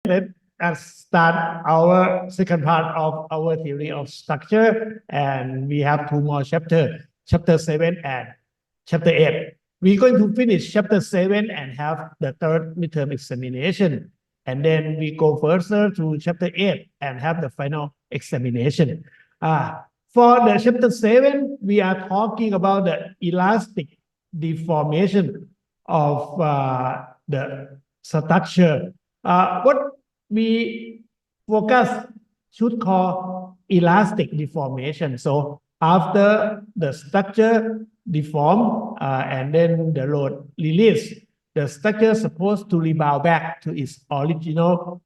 Let's start our second part of our theory of structure, and we have two more chapters, chapter 7 and chapter 8. We're going to finish chapter 7 and have the third midterm examination, and then we go further to chapter 8 and have the final examination. For the chapter 7, we are talking about the elastic deformation of the structure. What we focus should call elastic deformation. So after the structure deform and then the load release, the structure is supposed to rebound back to its original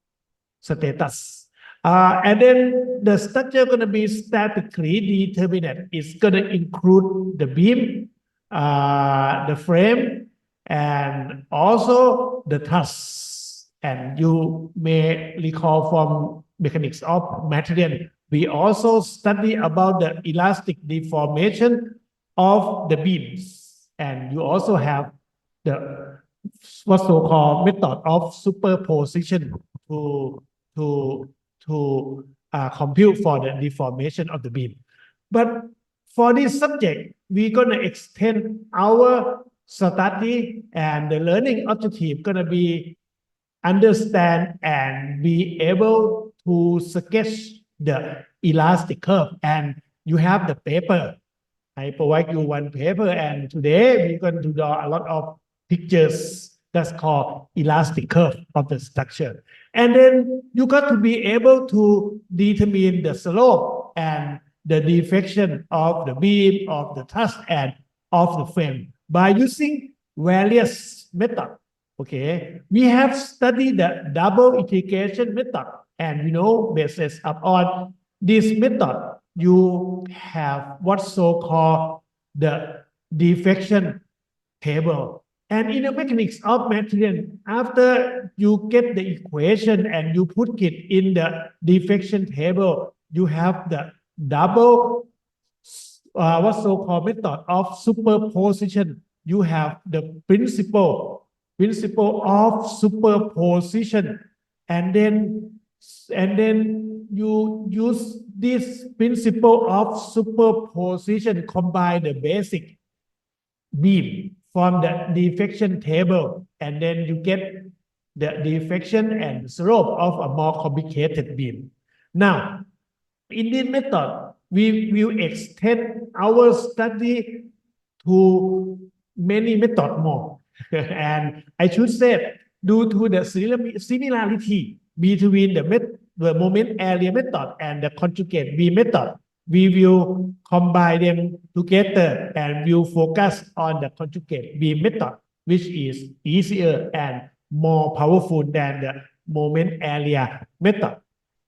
status. And then the structure going to be statically determinate. It's going to include the beam, the frame, and also the truss. And you may recall from mechanics of material, we also study about the elastic deformation of the beams. And you also have the what's so-called method of superposition to compute for the deformation of the beam. But for this subject, we're going to extend our study, and the learning objective going to be understand and be able to sketch the elastic curve. And you have the paper. I provide you one paper, and today we're going to draw a lot of pictures that's called elastic curve of the structure. And then you got to be able to determine the slope and the deflection of the beam, of the truss, and of the frame by using various methods. Okay, we have studied the double integration method, and based upon this method, you have what's so-called the deflection table. And in the mechanics of material, after you get the equation and you put it in the deflection table, you have the double what's so-called method of superposition. You have the principle of superposition, and then you use this principle of superposition, combine the basic beam from the deflection table, and then you get the deflection and slope of a more complicated beam. Now, in this method, we will extend our study to many methods more. And I should say, due to the similarity between the moment area method and the conjugate beam method, we will combine them together and will focus on the conjugate beam method, which is easier and more powerful than the moment area method.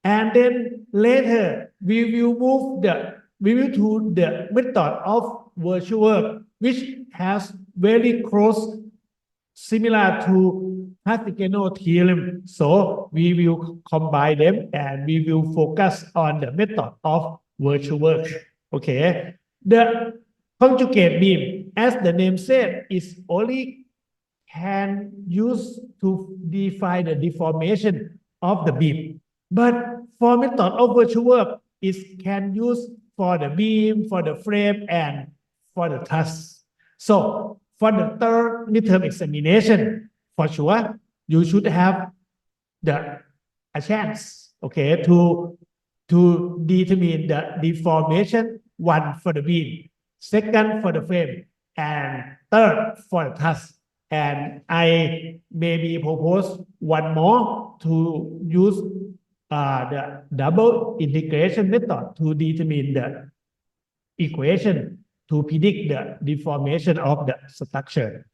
And then later we will to the method of virtual work, which has very close similar to Statically theorem. So we will combine them and we will focus on the method of virtual work. Okay. The conjugate beam, as the name said, is only can use to define the deformation of the beam. But for method of virtual work, it can use for the beam, for the frame, and for the truss. So for the third midterm examination, for sure, you should have a chance, okay, to determine the deformation, one for the beam, second for the frame, and third for the truss. And I maybe propose one more to use the double integration method to determine the equation to predict the deformation of the structure.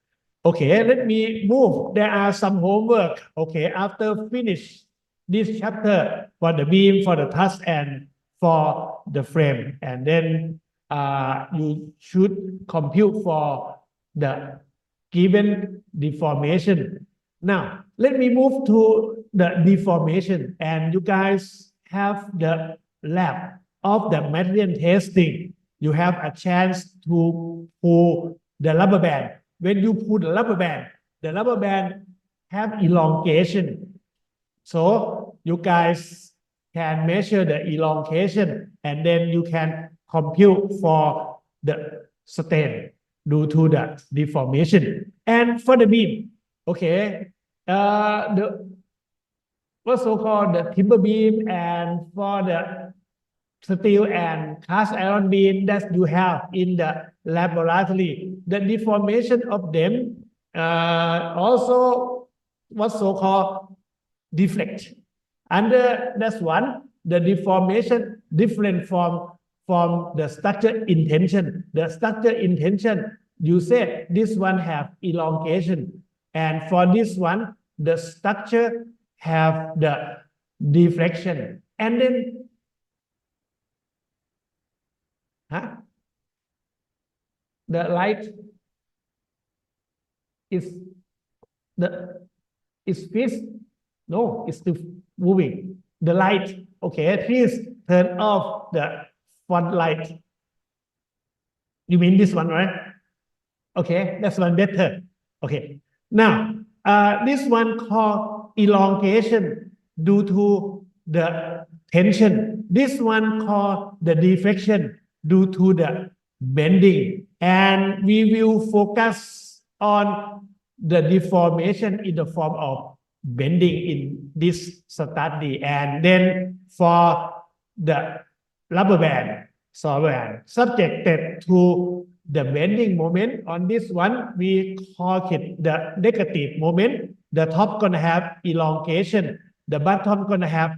Okay, let me move. There are some homework. Okay, after finish this chapter for the beam, for the truss, and for the frame, and then you should compute for the given deformation. Now, let me move to the deformation, and you guys have the lab of the material testing. You have a chance to pull the rubber band. When you pull the rubber band have elongation. So you guys can measure the elongation and then you can compute for the strain due to the deformation. And for the beam, okay, the what's so-called the timber beam and for the steel and cast iron beam that you have in the laboratory, the deformation of them also what's so-called deflect. Under that's one, the deformation different from the structure intention. The structure intention, you said this one have elongation, and for this one, the structure have the deflection, and then the light is the is fixed. No, it's still moving. The light, okay, please turn off the front light. You mean this one, right? Okay, that's one better. Okay, now this one called elongation due to the tension. This one called the deflection due to the bending. And we will focus on the deformation in the form of bending in this study. And then for the rubber band, subjected to the bending moment on this one, we call it the negative moment. The top gonna have elongation, the bottom gonna have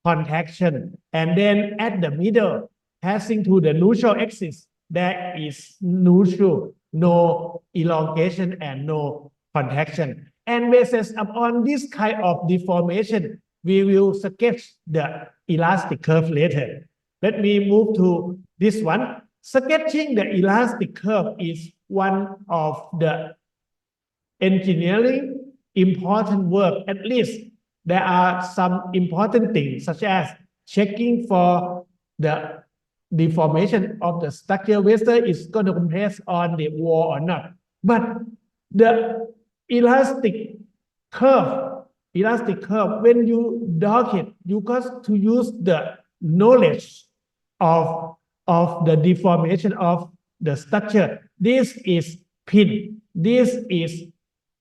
contraction, and then at the middle, passing to the neutral axis, there is neutral, no elongation and no contraction. And based upon this kind of deformation, we will sketch the elastic curve later. Let me move to this one. Sketching the elastic curve is one of the engineering important work. At least there are some important things such as checking for the deformation of the structure, whether it's going to compress on the wall or not. But the elastic curve, when you draw it, you got to use the knowledge of the deformation of the structure. This is pin, this is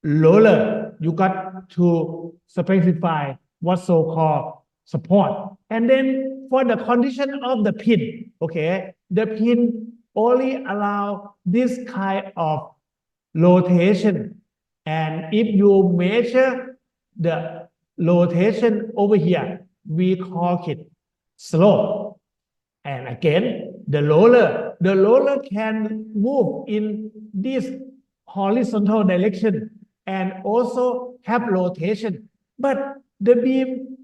roller. You got to specify what so-called support. And then for the condition of the pin, okay, the pin only allow this kind of rotation. And if you measure the rotation over here, we call it slope. And again, the roller can move in this horizontal direction and also have rotation. But the beam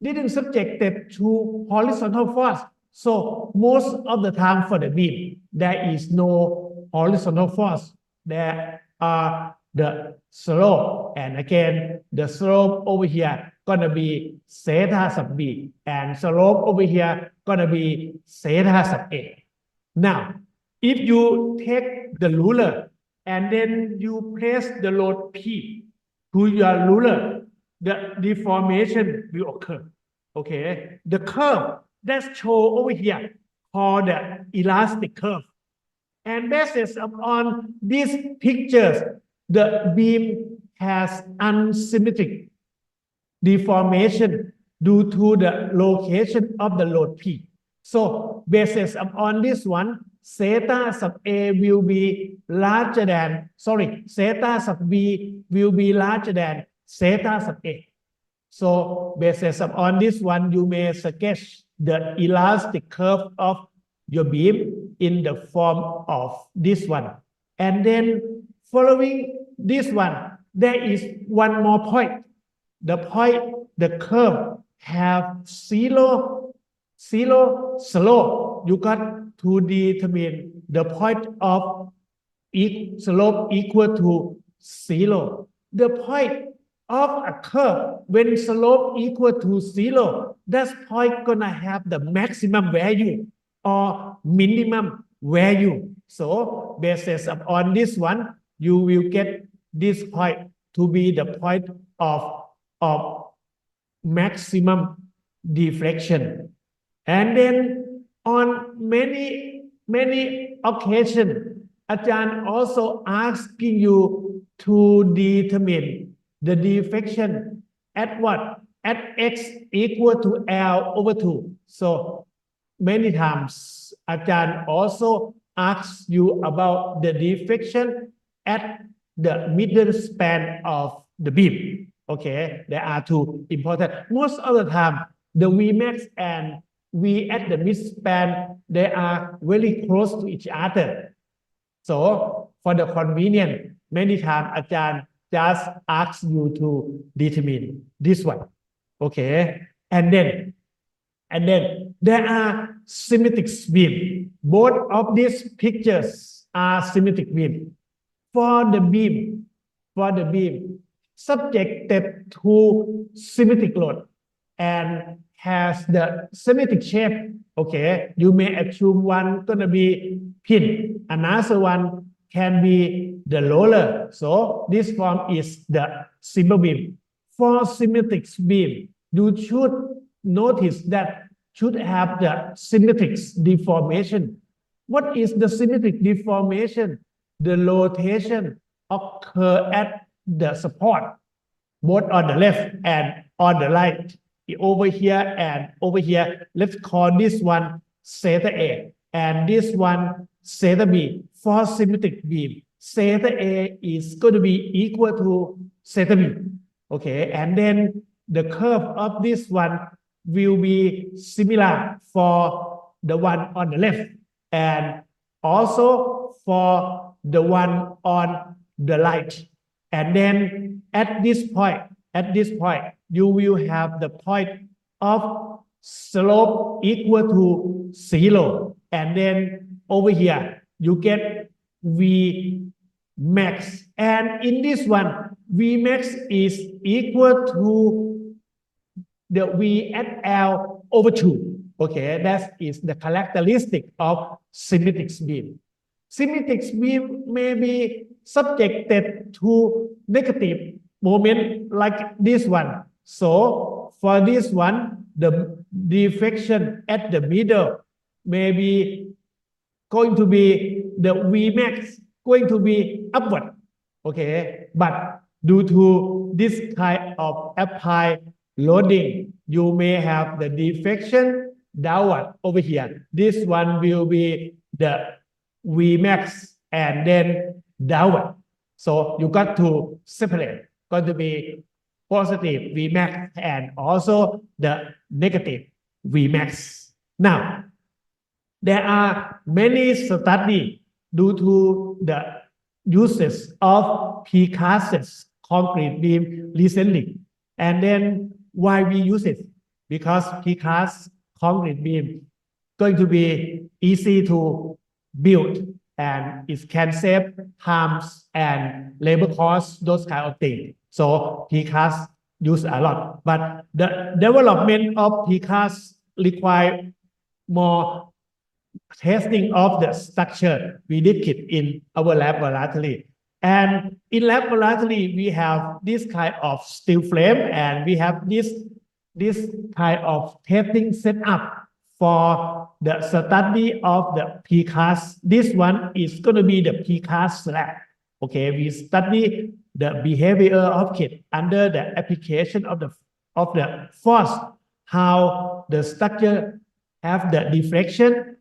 didn't subjected to horizontal force. So most of the time for the beam, there is no horizontal force. There are the slope. And again, the slope over here gonna be zeta sub b, and slope over here gonna be zeta sub a. Now, if you take the ruler and then you place the load P to your ruler, the deformation will occur. Okay, the curve that's shown over here called the elastic curve. And based upon these pictures, the beam has unsymmetric deformation due to the location of the load P. So based upon this one, zeta sub A will be larger than, zeta sub B will be larger than zeta sub A. So based upon this one, you may sketch the elastic curve of your beam in the form of this one. And then following this one, there is one more point. The curve have zero slope. You got to determine the point of each slope equal to 0. The point of a curve when slope equal to 0, that point gonna have the maximum value or minimum value. So based upon this one, you will get this point to be the point of maximum deflection. And then on many occasions, Ajahn also asking you to determine the deflection at what? At x equal to L over 2. So many times, Ajahn also asks you about the deflection at the middle span of the beam. Okay, there are two important. Most of the time, the Vmax and V at the midspan, they are very close to each other. So for the convenience, many times Ajahn just asks you to determine this one. Okay, and then there are symmetric beam. Both of these pictures are symmetric beam. For the beam subjected to symmetric load and has the symmetric shape. Okay, you may assume one gonna be pin, another one can be the roller. So this form is the simple beam. For symmetric beam, you should notice that should have the symmetric deformation. What is the symmetric deformation? The rotation occur at the support, both on the left and on the right. Over here and over here, let's call this one theta A and this one theta B. For symmetric beam, theta A is going to be equal to theta B. Okay, and then the curve of this one will be similar for the one on the left and also for the one on the right. And then at this point, you will have the point of slope equal to 0. And then over here, you get V max. And in this one, V max is equal to the V at L over 2. Okay, that is the characteristic of symmetric beam. Symmetric beam may be subjected to negative moment like this one. So for this one, the deflection at the middle may be going to be the Vmax going to be upward. Okay, but due to this kind of applied loading, you may have the deflection downward over here. This one will be the Vmax and then downward. So you got to separate. Going to be positive Vmax and also the negative Vmax. Now, there are many studies due to the uses of precast concrete beam recently. And then why we use it? Because precast concrete beam going to be easy to build and it can save times and labor costs, those kind of things. So precast use a lot, but the development of precast require more testing of the structure. We did it in our laboratory. And in laboratory, we have this kind of steel frame and we have this kind of testing set up for the study of the precast. This one is going to be the precast slab. Okay, we study the behavior of it under the application of the force, how the structure have the deflection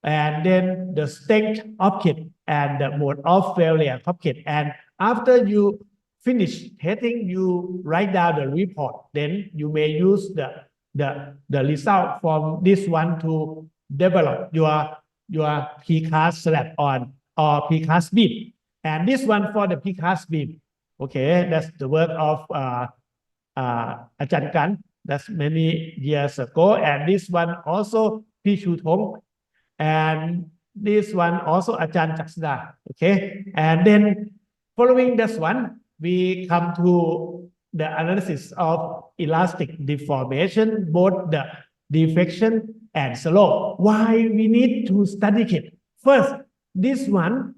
and then the strength of it and the mode of failure of it. And after you finish testing, you write down the report. Then you may use the result from this one to develop your precast slab on or precast beam. And this one for the precast beam. Okay, that's the work of Ajahn Kan. That's many years ago. And this one also Pi Chu Thong. And this one also Ajahn Chaksda. Okay, and then following this one, we come to the analysis of elastic deformation, both the deflection and slope. Why we need to study it? First, this one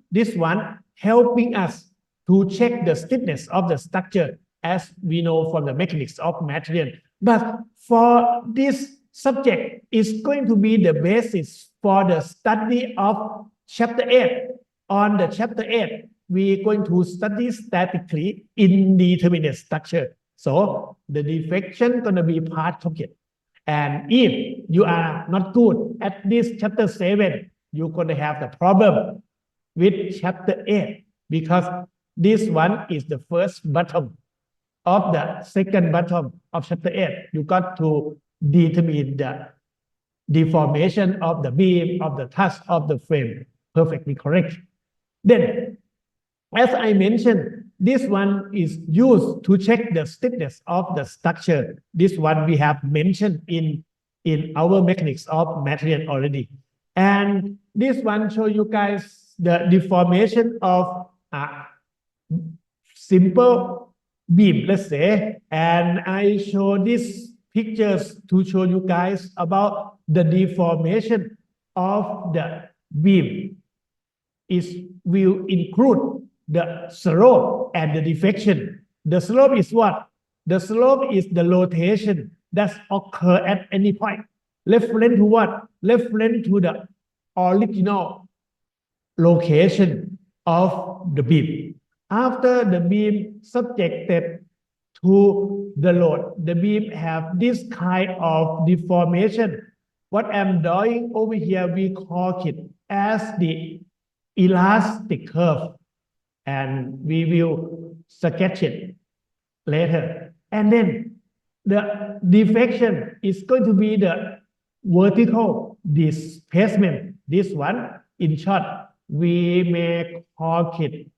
helping us to check the stiffness of the structure. As we know from the mechanics of material, But for this subject is going to be the basis for the study of chapter 8. On the chapter 8, we're going to study statically indeterminate structure. So the deflection gonna be part of it. And if you are not good at this chapter 7, you're gonna have the problem with chapter 8 because this one is the first bottom of the second bottom of chapter 8. You got to determine the deformation of the beam, of the truss, of the frame. Perfectly correct. Then, as I mentioned, this one is used to check the stiffness of the structure. This one we have mentioned in our mechanics of material already. And this one show you guys the deformation of a simple beam, let's say, and I show these pictures to show you guys about the deformation of the beam. It will include the slope and the deflection. The slope is what? The slope is the rotation that occur at any point. Reference to what? Reference to the original location of the beam. After the beam subjected to the load, the beam have this kind of deformation. What I'm drawing over here, we call it as the elastic curve, and we will sketch it later. And then the deflection is going to be the vertical displacement. This one, in short, we may call it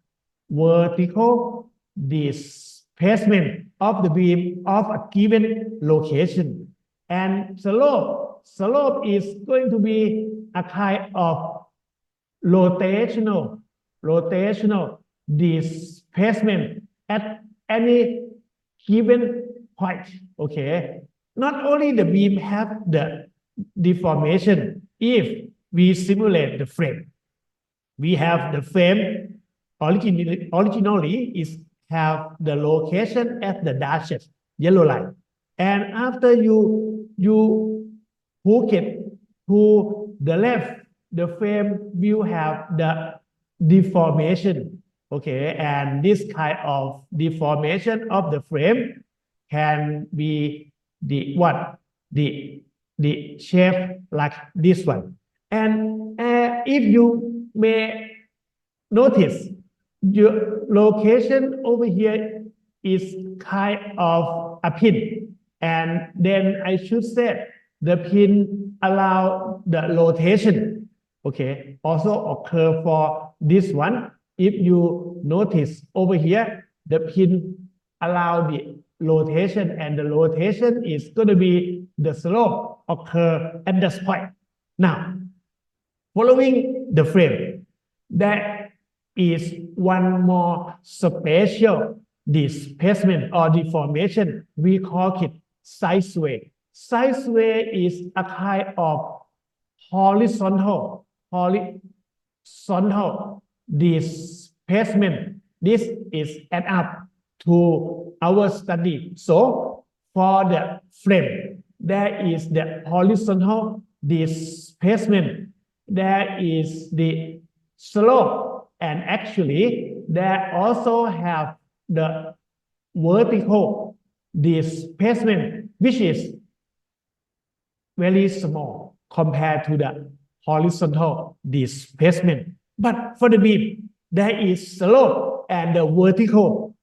vertical displacement of the beam of a given location. And slope is going to be a kind of rotational displacement at any given point. Okay, not only the beam have the deformation. If we simulate the frame, we have the frame originally is have the location at the dashed yellow line, and after you hook it to the left, the frame will have the deformation. Okay, and this kind of deformation of the frame can be the shape like this one. And if you may notice, your location over here is kind of a pin, and then I should say the pin allow the rotation. Okay, also occur for this one. If you notice over here, the pin allow the rotation, and the rotation is going to be the slope occur at this point. Now, following the frame, there is one more special displacement or deformation. We call it sideway. Sideway is a kind of horizontal displacement. This is add up to our study. So for the frame, there is the horizontal displacement, there is the slope, and actually there also have the vertical displacement, which is very small compared to the horizontal displacement. But for the beam, there is slope and the vertical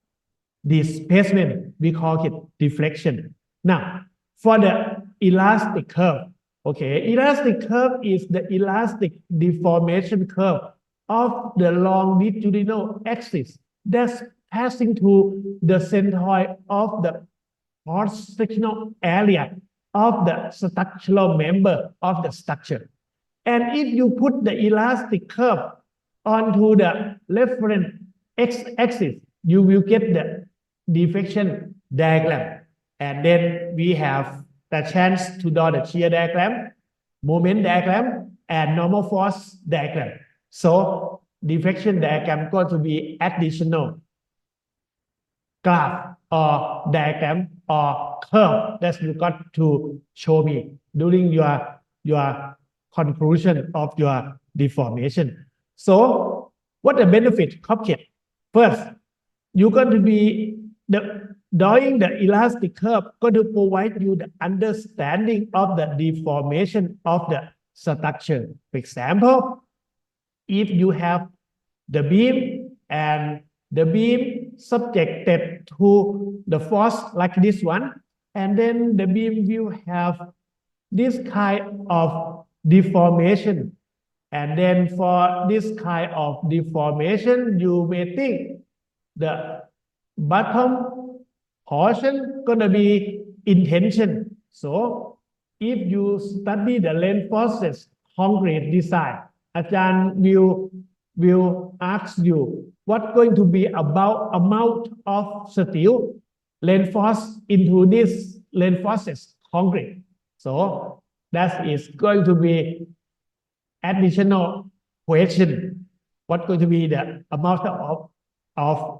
displacement. We call it deflection. Now, for the elastic curve, okay, elastic curve is the elastic deformation curve of the longitudinal axis that's passing through the centroid of the cross-sectional area of the structural member of the structure. And if you put the elastic curve onto the reference x-axis, you will get the deflection diagram. And then we have the chance to draw the shear diagram, moment diagram, and normal force diagram. So deflection diagram going to be additional graph or diagram or curve that you got to show me during your conclusion of your deformation. So what the benefit, Copkit? First, you're going to be drawing the elastic curve going to provide you the understanding of the deformation of the structure. For example, if you have the beam and the beam subjected to the force like this one, and then the beam will have this kind of deformation. And then for this kind of deformation, you may think the bottom portion gonna be in tension. So if you study the length forces concrete design, Ajahn will ask you what's going to be about amount of steel length force into this length forces concrete. So that is going to be additional question. What's going to be the amount of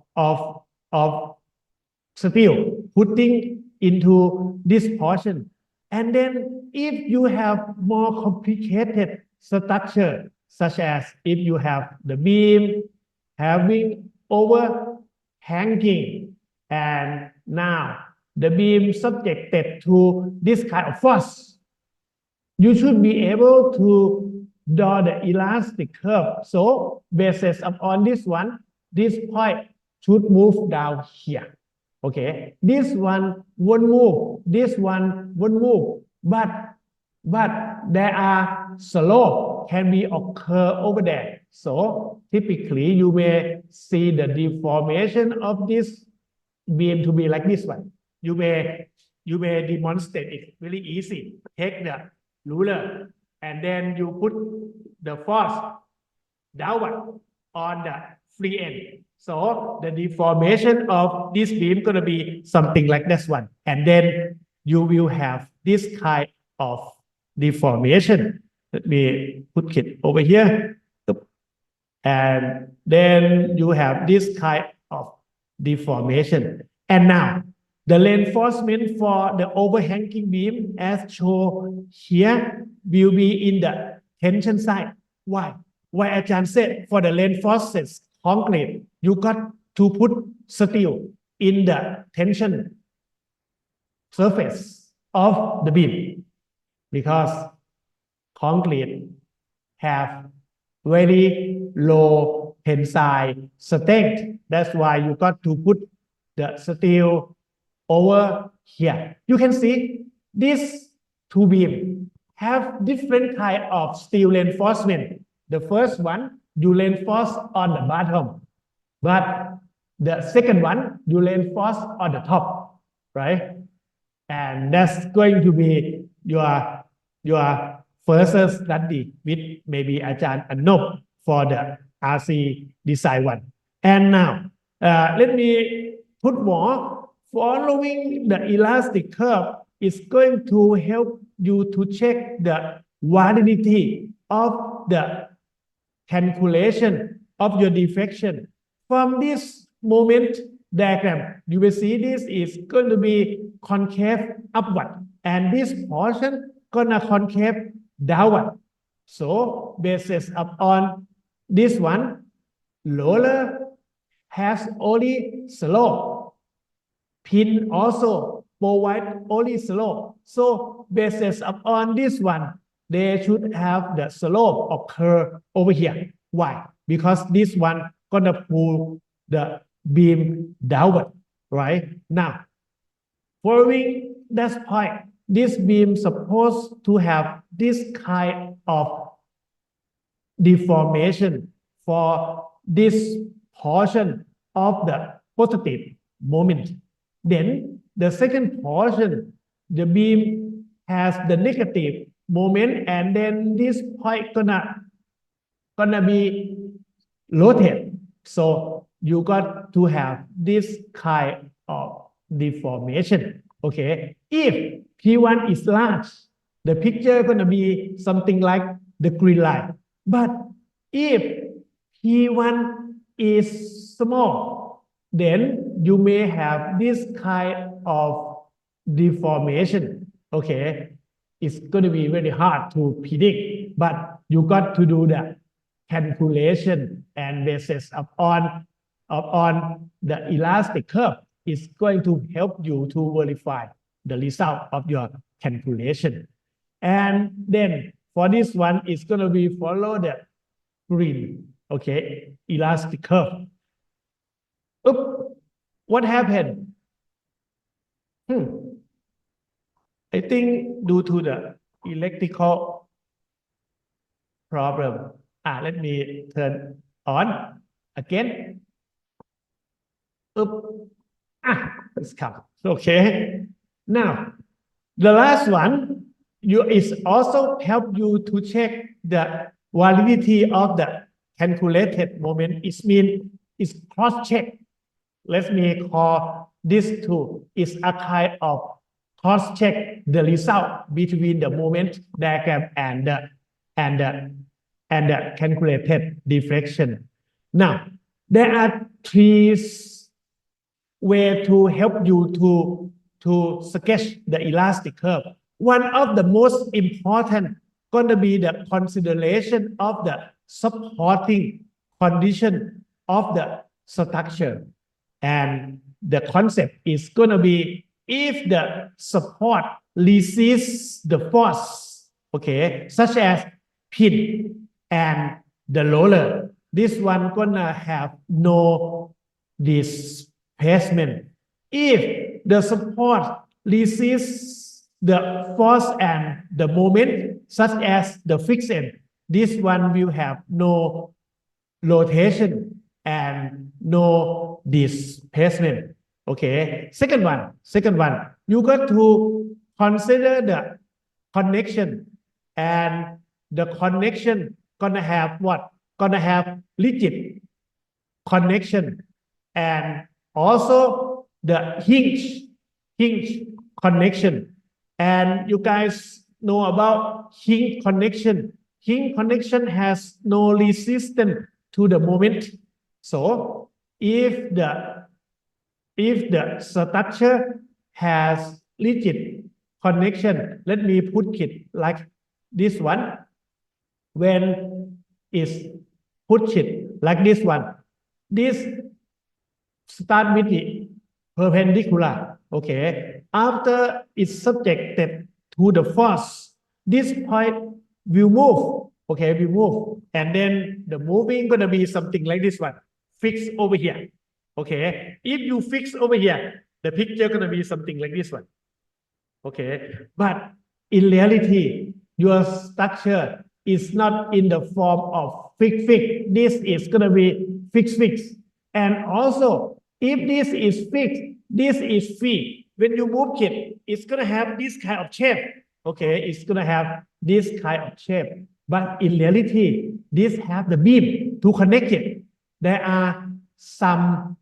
steel putting into this portion? And then if you have more complicated structure, such as if you have the beam having overhanging, and now the beam subjected to this kind of force, you should be able to draw the elastic curve. So basis upon this one, this point should move down here. Okay, this one won't move, this one won't move, but there are slope can be occur over there. So typically you may see the deformation of this beam to be like this one. You may demonstrate it really easy. Take the ruler and then you put the force downward on the free end. So the deformation of this beam gonna be something like this one. And then you will have this kind of deformation. Let me put it over here. And then you have this kind of deformation. And now the reinforcement for the overhanging beam as shown here will be in the tension side. Why? Why Ajahn said for the reinforced concrete, you got to put steel in the tension surface of the beam, because concrete have very low tensile strength. That's why you got to put the steel over here. You can see these two beams have different kind of steel reinforcement. The first one, you reinforce on the bottom, but the second one, you reinforce on the top, right? And that's going to be your first study with maybe Ajahn Anop for the RC design one. And now, let me put more. Following the elastic curve is going to help you to check the validity of the calculation of your deflection. From this moment diagram, you will see this is going to be concave upward, and this portion gonna concave downward. So basis upon this one, roller has only slope. Pin also provide only slope. So basis upon this one, they should have the slope occur over here. Why? Because this one gonna pull the beam downward, right? Now, following that point, this beam supposed to have this kind of deformation for this portion of the positive moment. Then the second portion, the beam has the negative moment, and then this point gonna be rotated. So you got to have this kind of deformation. Okay, if P1 is large, the picture gonna be something like the green line. But if P1 is small, then you may have this kind of deformation. Okay, it's going to be very hard to predict, but you got to do the calculation and basis upon the elastic curve is going to help you to verify the result of your calculation. And then for this one, it's going to be follow the green, okay, elastic curve. Oops, what happened? I think due to the electrical problem. Let me turn on again. It's come. Okay. Now, the last one is also help you to check the validity of the calculated moment. It means it's cross-check. Let me call this tool is a kind of cross-check the result between the moment diagram and the calculated deflection. Now, there are three ways to help you to sketch the elastic curve. One of the most important going to be the consideration of the supporting condition of the structure. And the concept is going to be if the support resists the force, okay, such as pin and the roller, this one gonna have no displacement. If the support resists the force and the moment, such as the friction, this one will have no rotation and no displacement. Okay. Second one, you got to consider the connection, and the connection gonna have what? Gonna have rigid connection, and also the hinge connection. And you guys know about hinge connection. Hinge connection has no resistance to the moment. So if the structure has rigid connection, let me put it like this one. When it's put it like this one, this start with the perpendicular. Okay, after it's subjected to the force, this point will move. Okay, will move, and then the moving gonna be something like this one, fixed over here. Okay, if you fix over here, the picture gonna be something like this one. Okay, but in reality, your structure is not in the form of fix. This is gonna be fix. And also, if this is fixed, this is free. When you move it, it's gonna have this kind of shape. Okay, it's gonna have this kind of shape. But in reality, this have the beam to connect it. There are some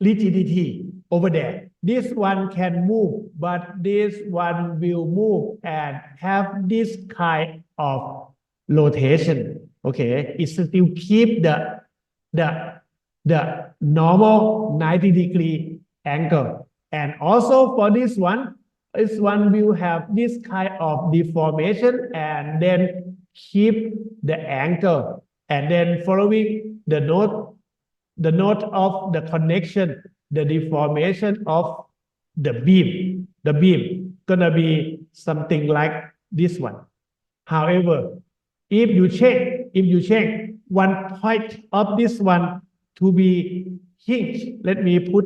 rigidity over there. This one can move, but this one will move and have this kind of rotation. Okay, it still keep the normal 90-degree angle. And also for this one will have this kind of deformation and then keep the angle. And then following the note of the connection, the deformation of the beam gonna be something like this one. However, if you check one point of this one to be hinged, let me put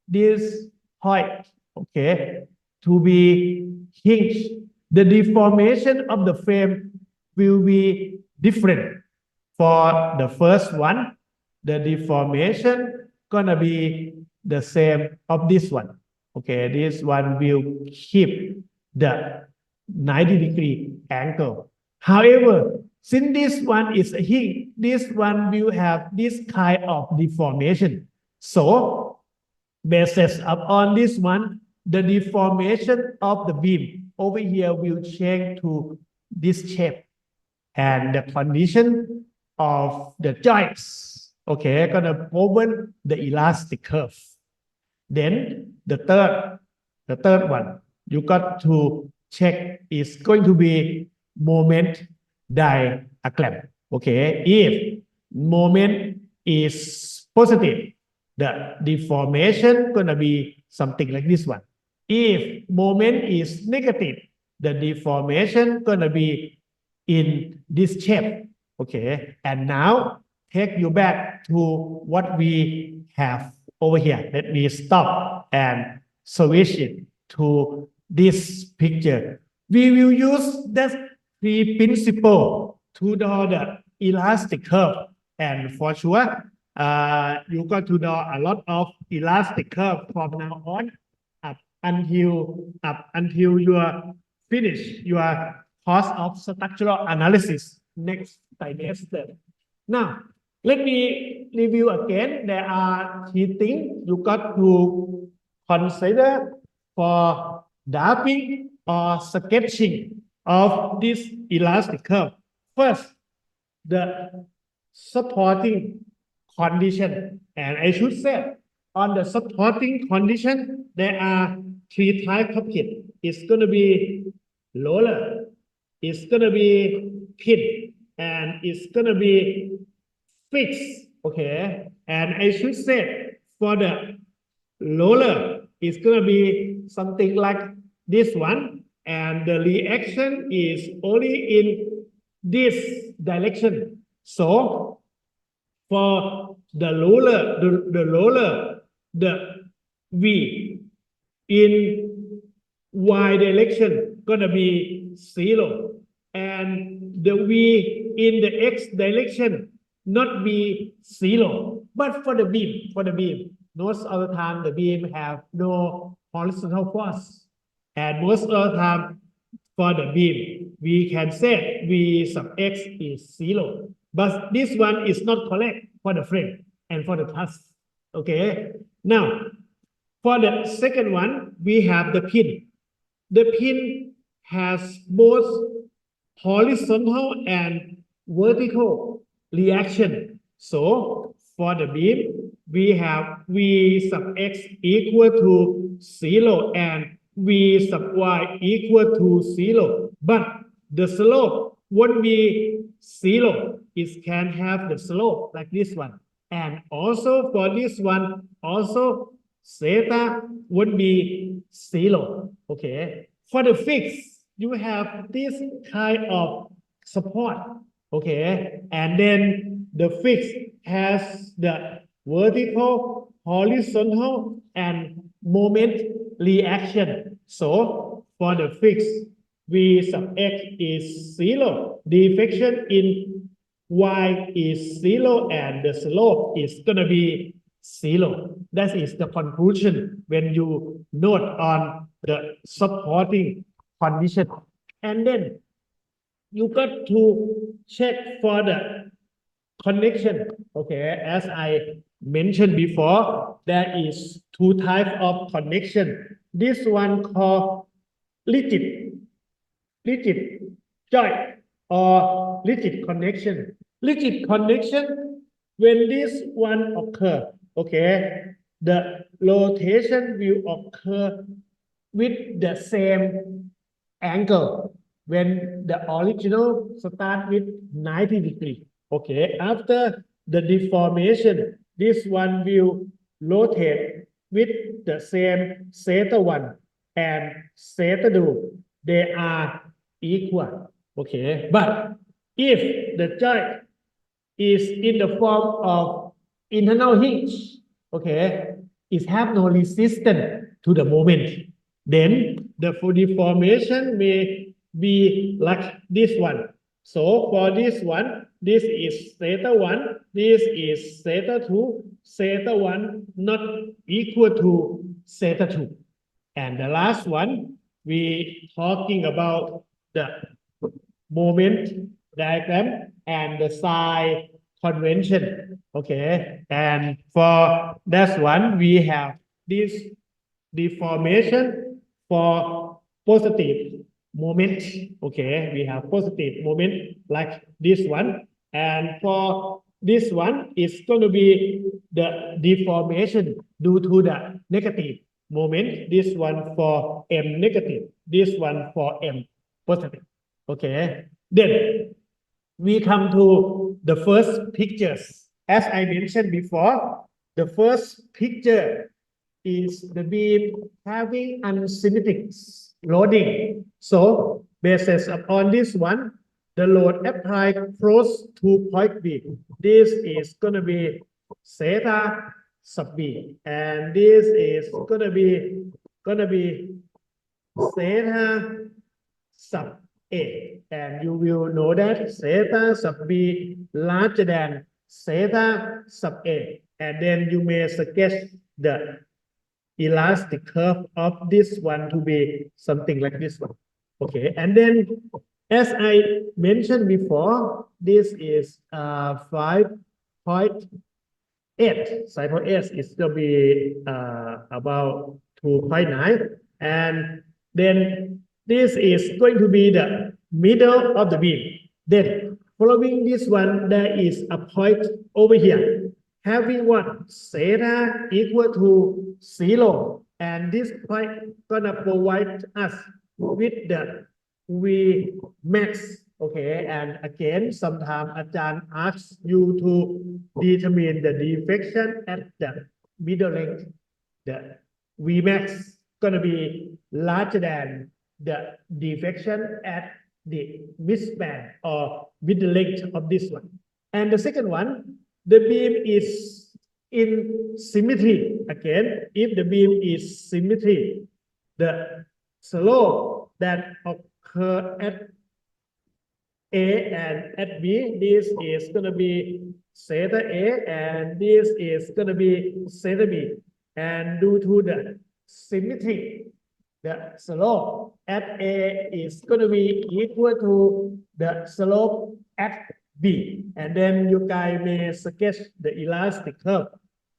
this point, okay, to be hinged, the deformation of the frame will be different. For the first one, the deformation gonna be the same of this one. Okay, this one will keep the 90-degree angle. However, since this one is a hinge, this one will have this kind of deformation. So, based upon this one, the deformation of the beam over here will change to this shape. And the condition of the joints, okay, gonna open the elastic curve. Then the third The third one, you got to check is going to be moment diagram. Okay, if moment is positive, the deformation gonna be something like this one. If moment is negative, the deformation gonna be in this shape. Okay, and now take you back to what we have over here. Let me stop and switch it to this picture. We will use that three principle to draw the elastic curve, and for sure, you got to draw a lot of elastic curve from now on up until you finish your course of structural analysis next trimester. Now, let me review again. There are three things you got to consider for drawing or sketching of this elastic curve. First, the supporting condition. And I should say, on the supporting condition, there are three types of hit. It's going to be roller, it's going to be pin, and it's going to be fixed. Okay, and I should say for the roller, it's going to be something like this one, and the reaction is only in this direction. So for the roller, the V in Y direction gonna be 0, and the V in the X direction not be 0. But for the beam, most of the time the beam have no horizontal force, and most of the time for the beam we can say V sub X is 0. But this one is not correct for the frame and for the truss. Okay. Now, for the second one, we have the pin. The pin has both horizontal and vertical reaction. So, for the beam, we have V sub X equal to 0 and V sub Y equal to 0. But the slope won't be 0. It can have the slope like this one. And also for this one, also theta would be 0. Okay. For the fix, you have this kind of support. Okay. And then the fix has the vertical, horizontal, and moment reaction. So for the fix, V sub X is 0. Deflection in Y is 0, and the slope is going to be 0. That is the conclusion when you note on the supporting condition. And then you got to check for the connection. Okay, as I mentioned before, there is two types of connection. This one called rigid joint or rigid connection. Rigid connection, when this one occur, okay, the rotation will occur with the same angle when the original start with 90 degrees. Okay, after the deformation, this one will rotate with the same theta 1 and theta 2. They are equal. Okay, but if the joint is in the form of internal hinge, okay, it have no resistance to the moment, then the deformation may be like this one. So for this one, this is theta 1, this is theta 2, theta 1 not equal to theta 2. And the last one, we talking about the moment diagram and the sign convention. Okay, and for that one, we have this deformation for positive moment. Okay, we have positive moment like this one, and for this one, it's going to be the deformation due to the negative moment, this one for M negative, this one for M positive. Okay, then we come to the first pictures. As I mentioned before, the first picture is the beam having unsymmetric loading. So basis upon this one, the load applied close to point B. This is going to be theta sub B, and this is going to be theta sub A, and you will know that theta sub B larger than theta sub A, and then you may sketch the elastic curve of this one to be something like this one. Okay, and then as I mentioned before, this is 5.8. Side point S is going to be about 2.9, and then this is going to be the middle of the beam. Then following this one, there is a point over here having what theta equal to 0, and this point gonna provide us with the V max. Okay, and again, sometimes Ajahn asks you to determine the deflection at the middle length. The V max gonna be larger than the deflection at the midspan or middle length of this one. And the second one, the beam is in symmetry. Again, if the beam is symmetry, the slope that occur at A and at B, this is going to be theta A, and this is going to be theta B. And due to the symmetry, the slope at A is going to be equal to the slope at B. And then you guys may sketch the elastic curve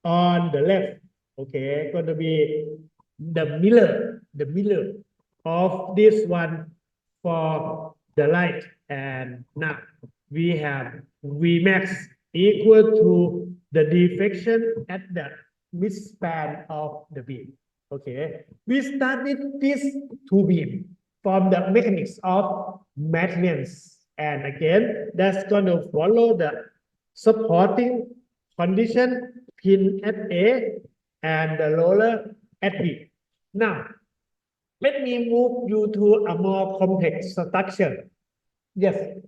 on the left. Okay, going to be the mirror of this one for the light. And now we have V max equal to the deflection at the midspan of the beam. Okay, we start with these two beams from the mechanics of maintenance. And again, that's going to follow the supporting condition pin at A and the roller at B. Now, let me move you to a more complex structure. Yes.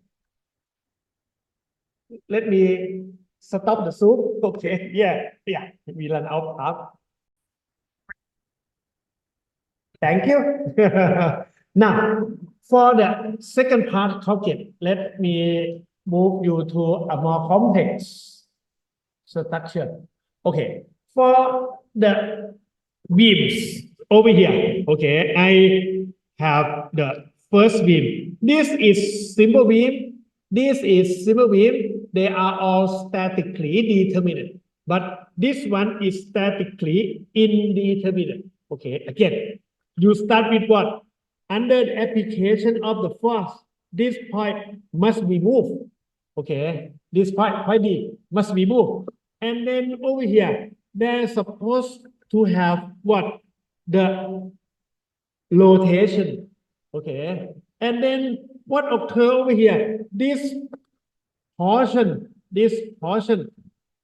Let me stop the Zoom. Okay. Yeah. We run out of time. Thank you. Now, for the second part topic, let me move you to a more complex structure. Okay. For the beams over here, okay, I have the first beam. This is simple beam. This is simple beam. They are all statically determinate. But this one is statically indeterminate. Okay, again, you start with what? Under the application of the force, this point must be moved. Okay, this point D must be moved. And then over here, they're supposed to have what? The rotation. Okay, and then what occur over here? This portion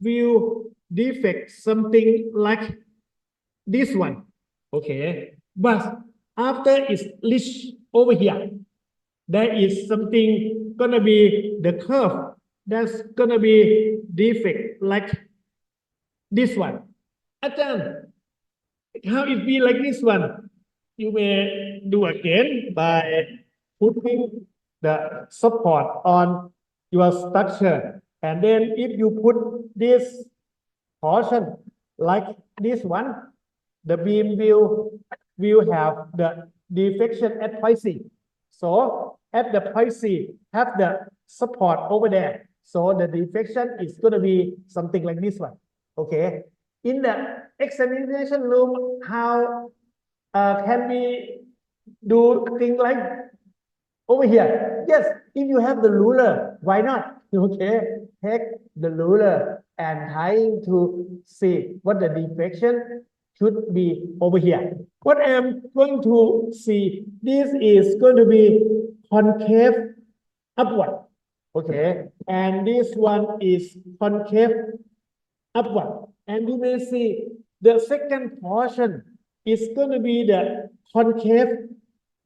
will defect something like this one. Okay, but after it's reached over here, there is something gonna be the curve that's gonna be defect like this one. Ajahn, how it be like this one? You may do again by putting the support on your structure. And then if you put this portion like this one, the beam will have the deflection at point C. So at the point C, have the support over there. So the deflection is going to be something like this one. Okay. In the examination room, how can we do things like over here? Yes, if you have the ruler, why not? Okay, take the ruler and trying to see what the deflection should be over here. What I'm going to see, this is going to be concave upward. Okay, and this one is concave upward. And you may see the second portion is going to be the concave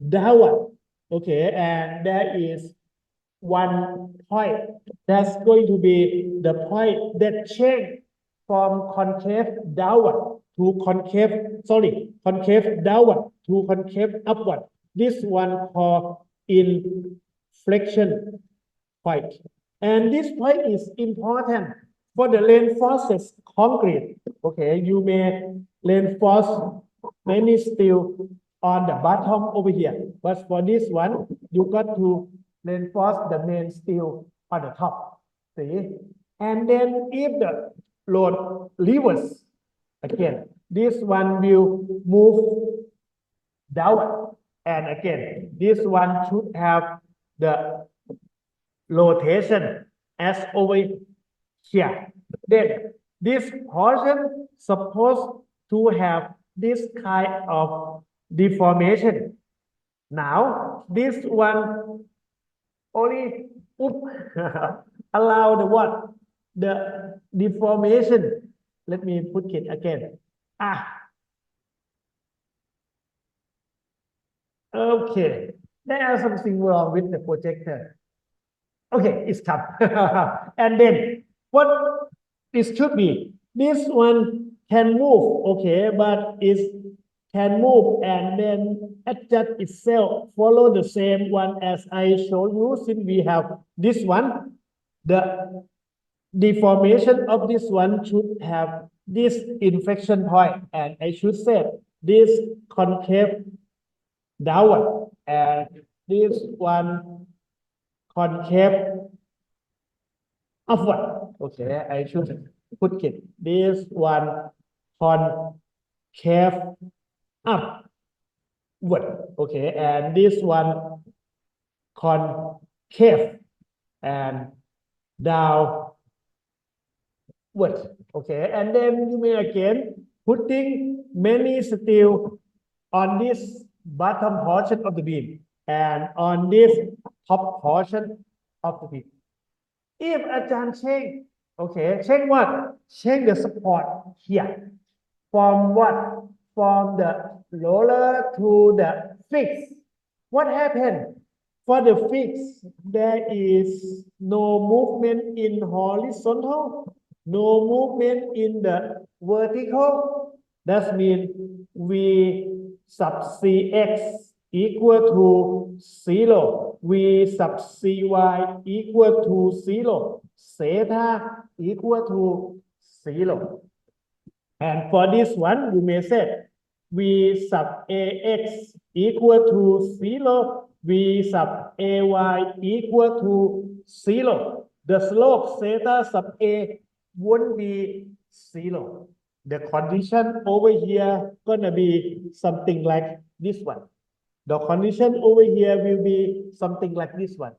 downward. Okay, and there is one point that's going to be the point that change from concave downward to concave downward to concave upward. This one called inflection point. And this point is important for the reinforced concrete. Okay, you may reinforce many steel on the bottom over here, but for this one, you got to reinforce the main steel on the top. See, and then if the load reverse again, this one will move downward, and again, this one should have the rotation as over here. Then this portion supposed to have this kind of deformation. Now this one only allow the what? The deformation. Let me put it again. Okay, there is something wrong with the projector. Okay, it's come. And then what it should be, this one can move, okay, but it can move and then adjust itself, follow the same one as I showed you. Since we have this one, the deformation of this one should have this inflection point, and I should say this concave downward, and this one concave upward. Okay, I should put it. This one concave upward. Okay, and this one concave and downward. Okay, and then you may again putting many steel on this bottom portion of the beam and on this top portion of the beam. If Ajahn change, okay, change what? Change the support here. From what? From the roller to the fix. What happened? For the fix, there is no movement in horizontal, no movement in the vertical. That means V sub Cx equal to 0, V sub Cy equal to 0, theta equal to 0. And for this one, you may say V sub Ax equal to 0, V sub Ay equal to 0. The slope theta sub A won't be 0. The condition over here gonna be something like this one. The condition over here will be something like this one.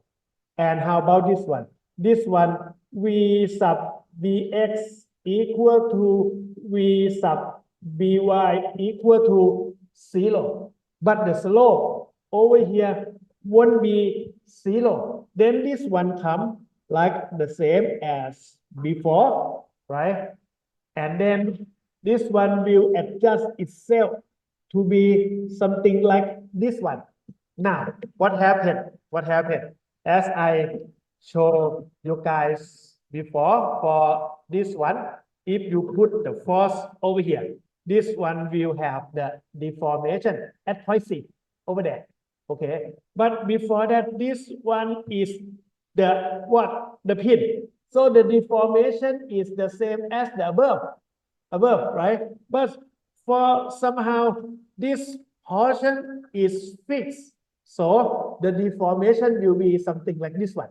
And how about this one? This one, V sub Bx equal to V sub By equal to 0. But the slope over here won't be 0. Then this one comes like the same as before, right? And then this one will adjust itself to be something like this one. Now, what happened? What happened? As I showed you guys before, for this one, if you put the force over here, this one will have the deformation at point C over there. Okay, but before that, this one is the what? The pin. So the deformation is the same as the above, right? But for somehow this portion is fixed, so the deformation will be something like this one.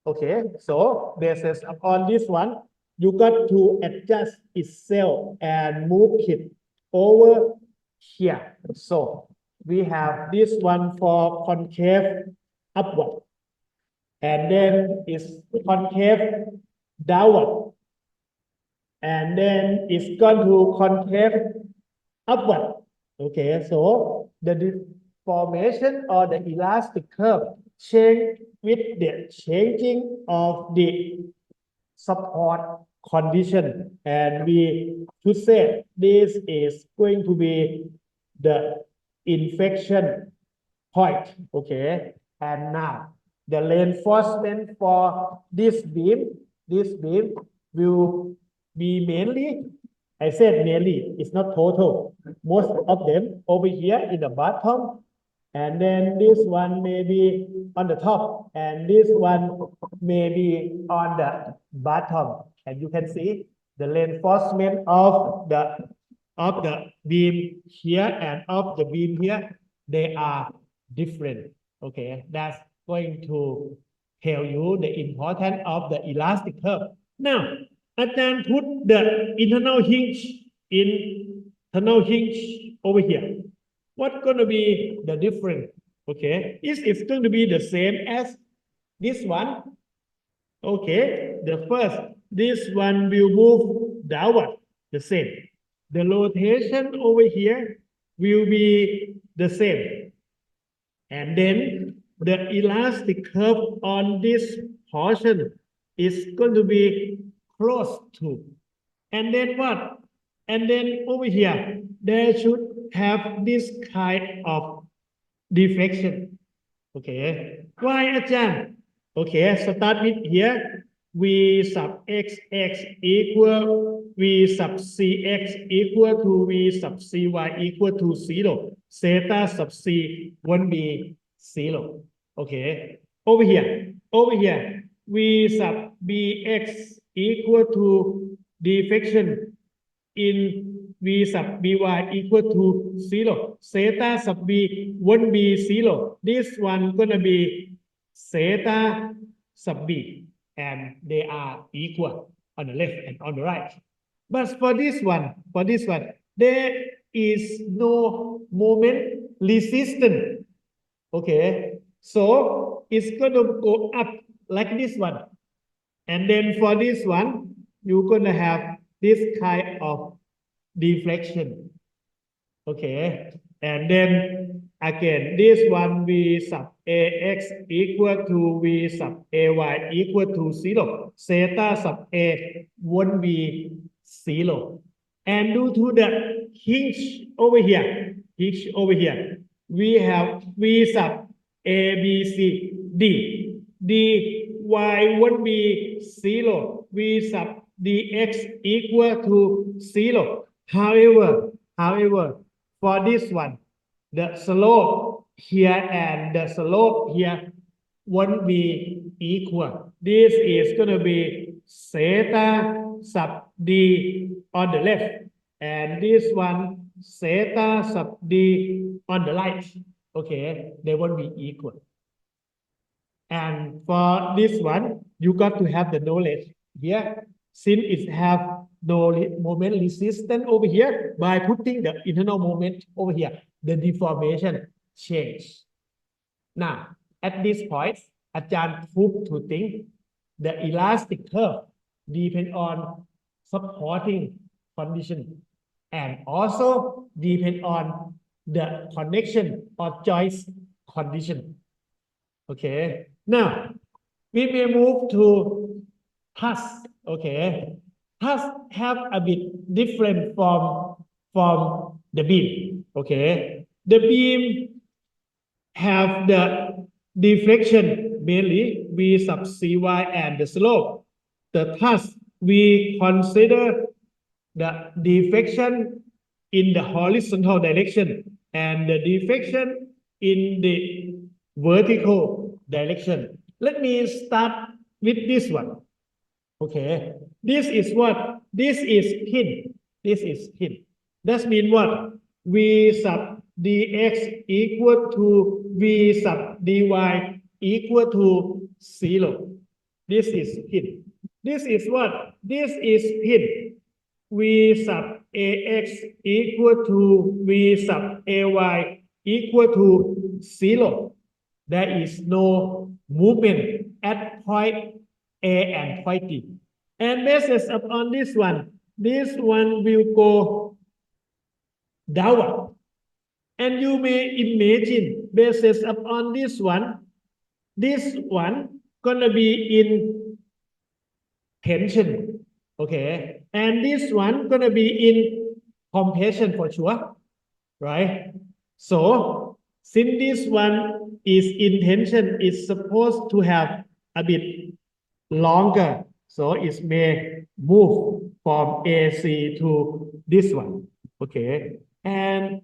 Okay, so basis upon this one, you got to adjust itself and move it over here. So we have this one for concave upward, and then it's concave downward. and then it's going to concave upward. Okay, so the deformation or the elastic curve change with the changing of the support condition, and we should say this is going to be the inflection point. Okay, and now the reinforcement for this beam will be mainly, I said mainly, it's not total, most of them over here in the bottom, and then this one may be on the top, and this one may be on the bottom. And you can see the reinforcement of the beam here and of the beam here, they are different. Okay, that's going to tell you the importance of the elastic curve. Now, Ajahn put the internal hinge over here. What's going to be the difference? Okay, is it's going to be the same as this one? Okay, the first, this one will move downward, the same. The rotation over here will be the same. And then the elastic curve on this portion is going to be close to. And then what? And then over here, there should have this kind of deflection. Okay. Why, Ajahn? Okay, start with here. V sub xx equal V sub cx equal to V sub cy equal to 0. Theta sub c won't be 0. Okay. Over here, V sub bx equal to deflection in V sub by equal to 0. Theta sub b won't be 0. This one gonna be theta sub b, and they are equal on the left and on the right. But for this one, there is no moment resistance. Okay, so it's gonna go up like this one. And then for this one, you're gonna have this kind of deflection. Okay, and then again, this one V sub ax equal to V sub ay equal to 0. Theta sub a won't be 0. And due to the hinge over here, we have V sub a, b, c, d. The y won't be 0. V sub dx equal to 0. However, for this one, the slope here and the slope here won't be equal. This is going to be theta sub d on the left, and this one theta sub d on the right. Okay, they won't be equal. And for this one, you got to have the knowledge here, since it have no moment resistance over here, by putting the internal moment over here, the deformation change. Now, at this point, Ajahn proved two things. The elastic curve depends on supporting condition, and also depend on the connection or joist condition. Okay, now we may move to truss. Okay, truss have a bit different from the beam. Okay, the beam have the deflection mainly V sub cy and the slope. The truss we consider the deflection in the horizontal direction and the deflection in the vertical direction. Let me start with this one. Okay, this is what? This is pin. This is pin. That means what? V sub dx equal to V sub dy equal to 0. This is pin. This is what? This is pin. V sub ax equal to V sub ay equal to 0. There is no movement at point A and point D. And based upon this one, this one will go downward. And you may imagine basis upon this one gonna be in tension, okay? And this one gonna be in compression for sure, right? So since this one is in tension, it's supposed to have a bit longer. So it may move from AC to this one, okay? And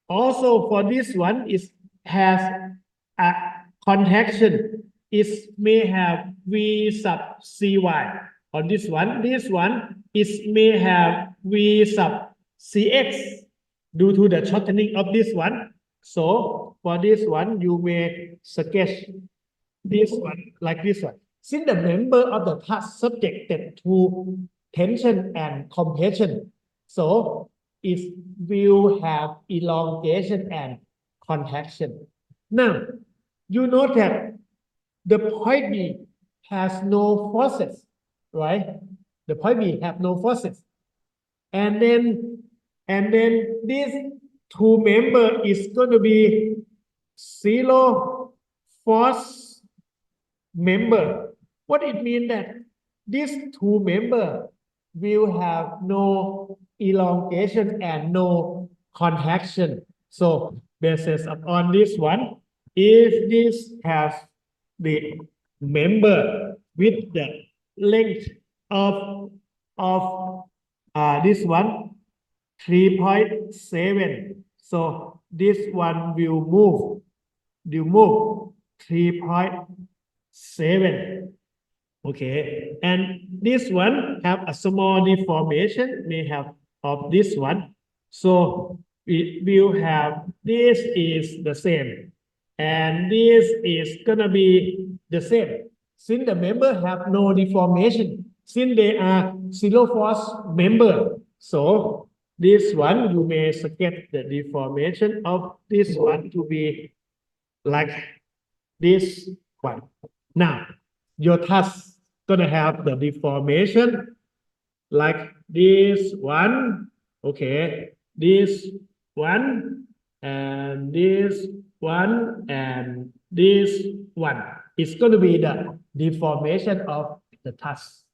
also for this one, it has a contraction. It may have V sub CY. On this one, it may have V sub CX due to the shortening of this one. So for this one, you may sketch this one like this one. Since the member of the task subjected to tension and compression, so it will have elongation and contraction. Now, you note that the point B has no forces, right? The point B have no forces. And then this two member is going to be zero force member. What it means that this two member will have no elongation and no contraction. So basis upon this one, if this has the member with the length of this one 3.7, so this one will move 3.7. Okay, and this one have a small deformation, may have of this one. So it will have, this is the same, and this is gonna be the same. Since the member have no deformation, since they are zero force member, so this one you may sketch the deformation of this one to be like this one. Now, your task gonna have the deformation like this one, okay, this one, and this one, and this one. It's going to be the deformation of the task.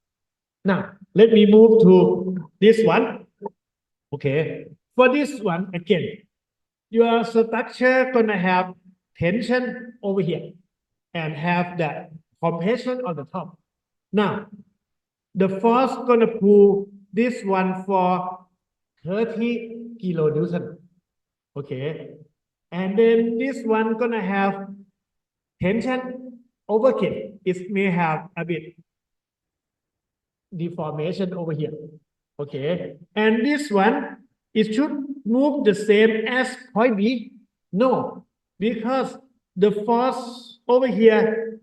Now, let me move to this one. Okay, for this one, again, your structure gonna have tension over here and have the compression on the top. Now, the force gonna pull this one for 30 kilonewton. Okay, and then this one gonna have tension over here. It may have a bit deformation over here. Okay, and this one, it should move the same as point B. No, because the force over here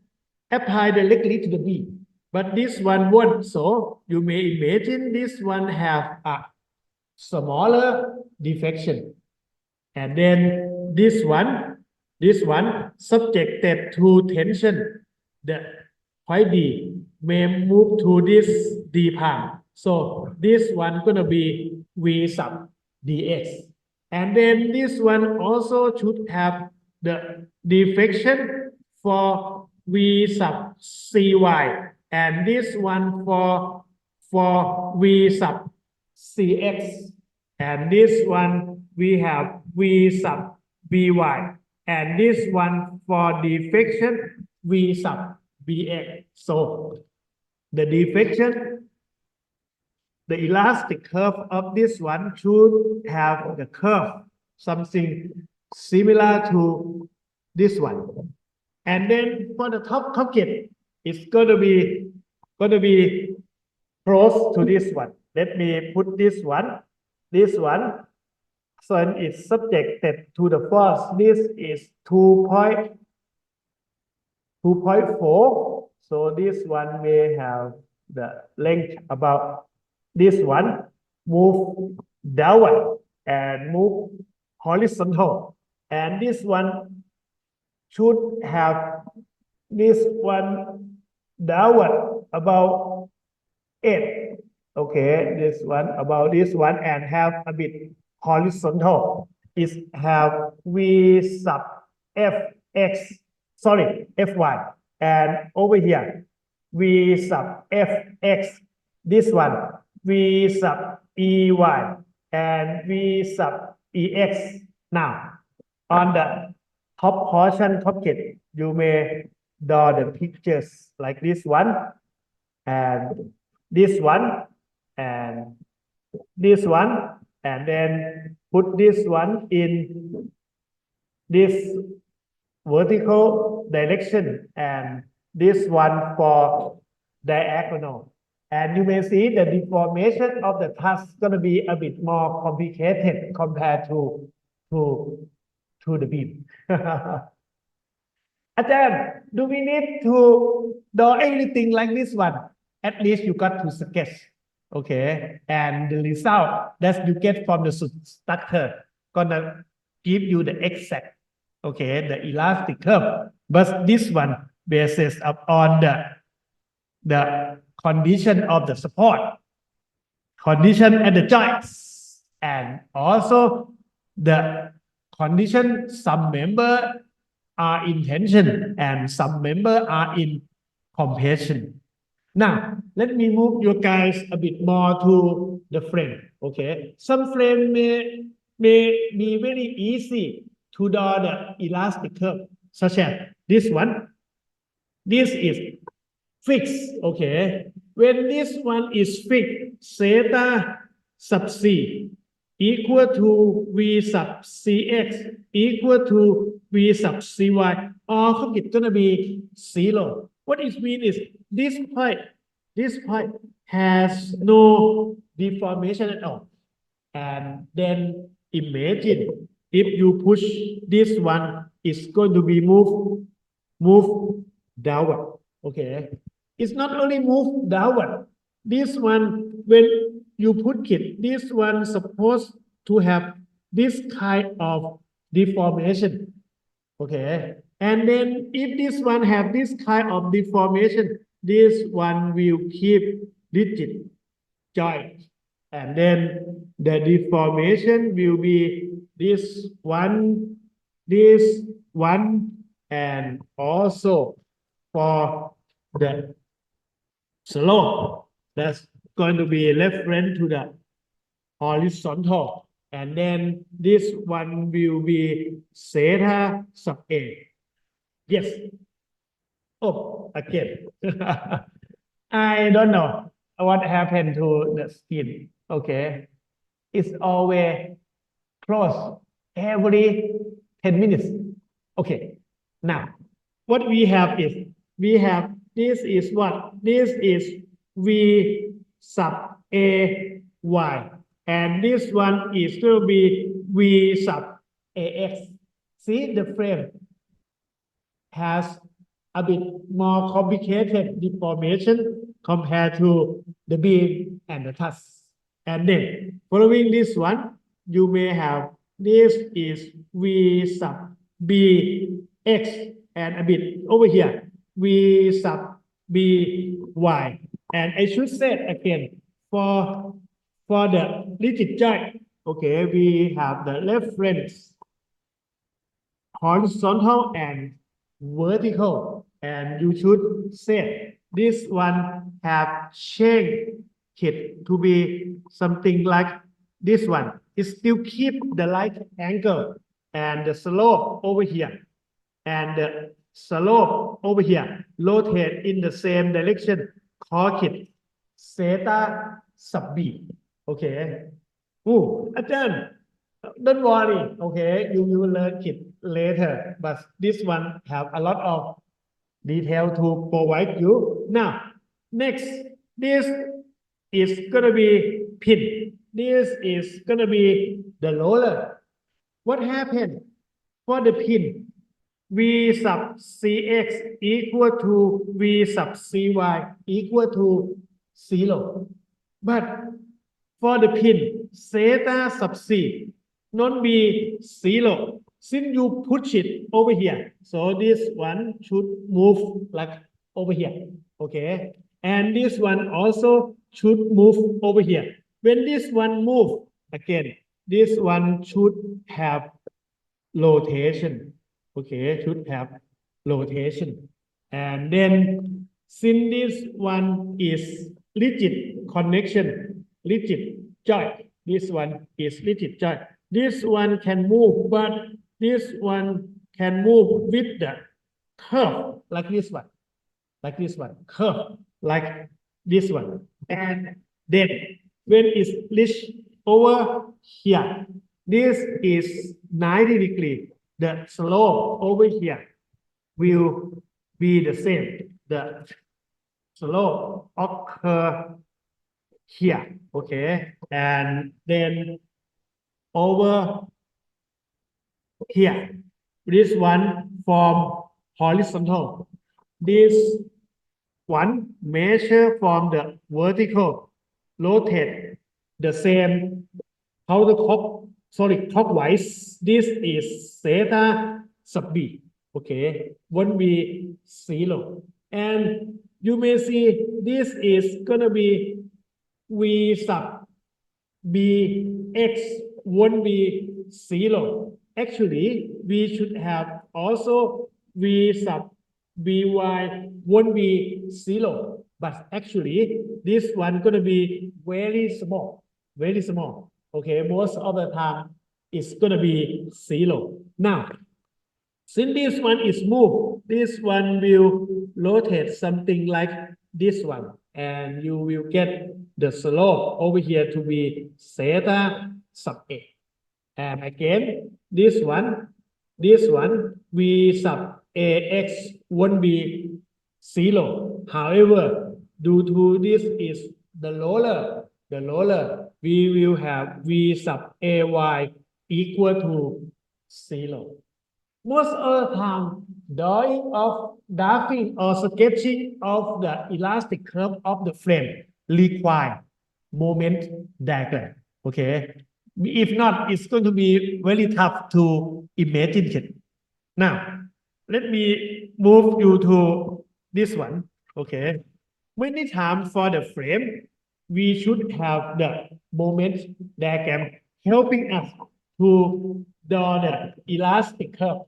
apply directly to the B, but this one won't. So you may imagine this one have a smaller deflection, and then this one subjected to tension, the point D may move to this D palm. So this one gonna be V sub dx. And then this one also should have the deflection for V sub cy, and this one for V sub cx, and this one we have V sub by, and this one for deflection V sub bx. So the deflection, the elastic curve of this one should have the curve something similar to this one. And then for the top pocket, it's gonna be close to this one. Let me put this one. So it's subjected to the force. This is 2.4. So this one may have the length about this one, move downward and move horizontal. And this one should have this one downward about 8. Okay, this one about this one and have a bit horizontal is have V sub Fx, sorry, Fy, and over here V sub Fx, this one V sub Ey and V sub Ex. Now, on the top portion, top kit, you may draw the pictures like this one and this one and this one, and then put this one in this vertical direction and this one for diagonal. And you may see the deformation of the task is going to be a bit more complicated compared to the beam. Ajahn, do we need to do anything like this one? At least you got to sketch. Okay. And the result that you get from the structure gonna give you the exact, okay, the elastic curve. But this one bases upon the condition of the support, condition at the joints, and also the condition some member are in tension and some member are in compression. Now, let me move you guys a bit more to the frame. Okay, some frame may be very easy to draw the elastic curve, such as this one. This is fixed. Okay, when this one is fixed, theta sub c equal to v sub cx equal to v sub cy. All of it gonna be 0. What it means is this point has no deformation at all. And then imagine if you push this one, it's going to be move downward. Okay, it's not only move downward. This one, when you put it, this one supposed to have this kind of deformation. Okay, and then if this one have this kind of deformation, this one will keep rigid joint, and then the deformation will be this one, and also for the slope that's going to be reference to the horizontal, and then this one will be theta sub a. Yes. Oh, again. I don't know what happened to the skin. Okay. It's always close every 10 minutes. Okay. Now, what we have is, this is what? This is V sub A Y. And this one is going to be V sub AX. See, the frame has a bit more complicated deformation compared to the beam and the truss. And then following this one, you may have this is V sub BX, and a bit over here, V sub BY. And I should say again, for the rigid joint, okay, we have the reference horizontal and vertical, and you should say this one have changed it to be something like this one. It still keep the right angle and the slope over here, and the slope over here rotate in the same direction. Call it theta sub b. Okay. Oh, Ajahn, don't worry. Okay, you will learn it later. But this one have a lot of detail to provide you. Now, next, this is gonna be pin. This is gonna be the roller. What happened for the pin? V sub cx equal to V sub cy equal to 0. But for the pin, theta sub c not be 0 since you push it over here. So this one should move like over here. Okay. and this one also should move over here. When this one move, again, this one should have rotation. Okay, should have rotation. And then since this one is rigid connection, rigid joint, this one is rigid joint. This one can move, but this one can move with the curve like this one, curve like this one. And then when it's reached over here, this is 90 degree. The slope over here will be the same. The slope occur here, okay? And then over here, this one form horizontal. This one measure from the vertical, rotate the same clockwise. This is theta sub b. Okay, won't be 0. And you may see this is gonna be v sub bx won't be 0. Actually, we should have also v sub by won't be 0, but actually this one gonna be very small. Okay, most of the time it's gonna be 0. Now, since this one is moved, this one will rotate something like this one, and you will get the slope over here to be theta sub a. And again, this one, v sub ax won't be 0. However, due to this is the roller, we will have v sub ay equal to 0. Most of the time, drafting or sketching of the elastic curve of the frame require moment diagram. Okay, if not, it's going to be very tough to imagine it. Now, let me move you to this one. Okay, many times for the frame, we should have the moment diagram helping us to draw the elastic curve.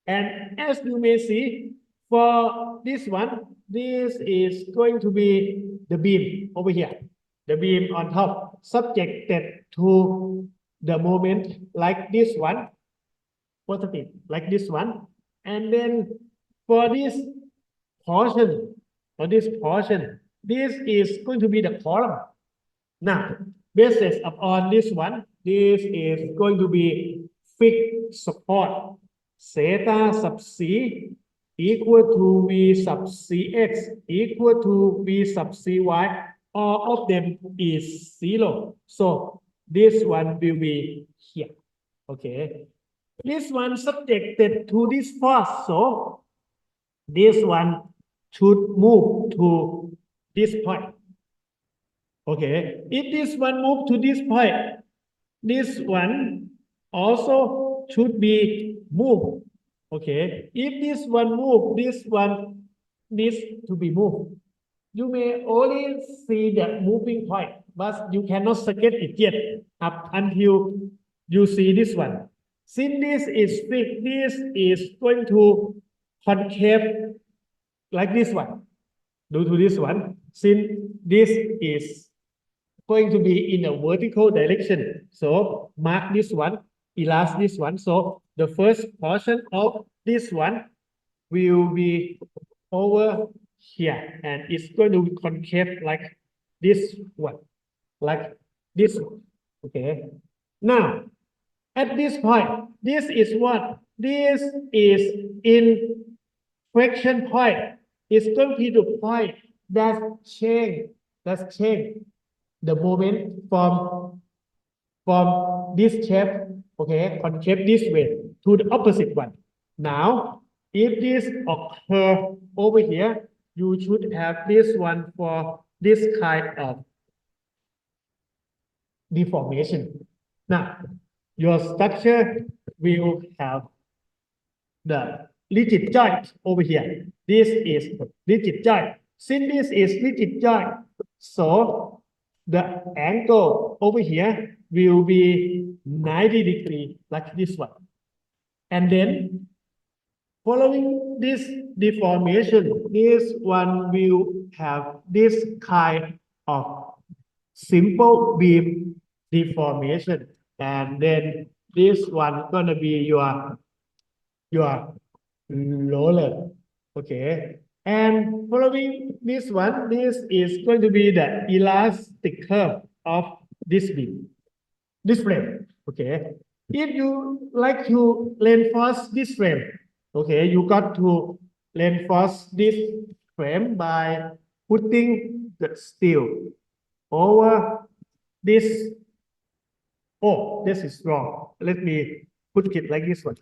And as you may see, for this one, this is going to be the beam over here, the beam on top, subjected to the moment like this one, positive, like this one. And then for this portion, this is going to be the column. Now, based upon this one, this is going to be fixed support. Theta sub c equal to v sub cx equal to v sub cy. All of them is 0. So this one will be here. Okay. This one subjected to this force. So this one should move to this point. Okay. If this one move to this point, this one also should be moved. Okay. If this one move, this one needs to be moved. You may only see the moving point, but you cannot sketch it yet up until you see this one. Since this is fixed, this is going to concave like this one. Due to this one, since this is going to be in a vertical direction, so mark this one, erase this one. So the first portion of this one will be over here, and it's going to be concave like this one, Okay. Now, at this point, this is what? This is inflection point. It's going to be the point that change the moment from this shape, okay, concave this way to the opposite one. Now, if this occur over here, you should have this one for this kind of deformation. Now, your structure will have the rigid joint over here. This is rigid joint. Since this is rigid joint, so the angle over here will be 90 degrees like this one. And then following this deformation, this one will have this kind of simple beam deformation. And then this one gonna be your roller. Okay. And following this one, this is going to be the elastic curve of this beam, this frame. Okay. If you like to reinforce this frame, okay, you got to reinforce this frame by putting the steel over this. Oh, this is wrong. Let me put it like this one.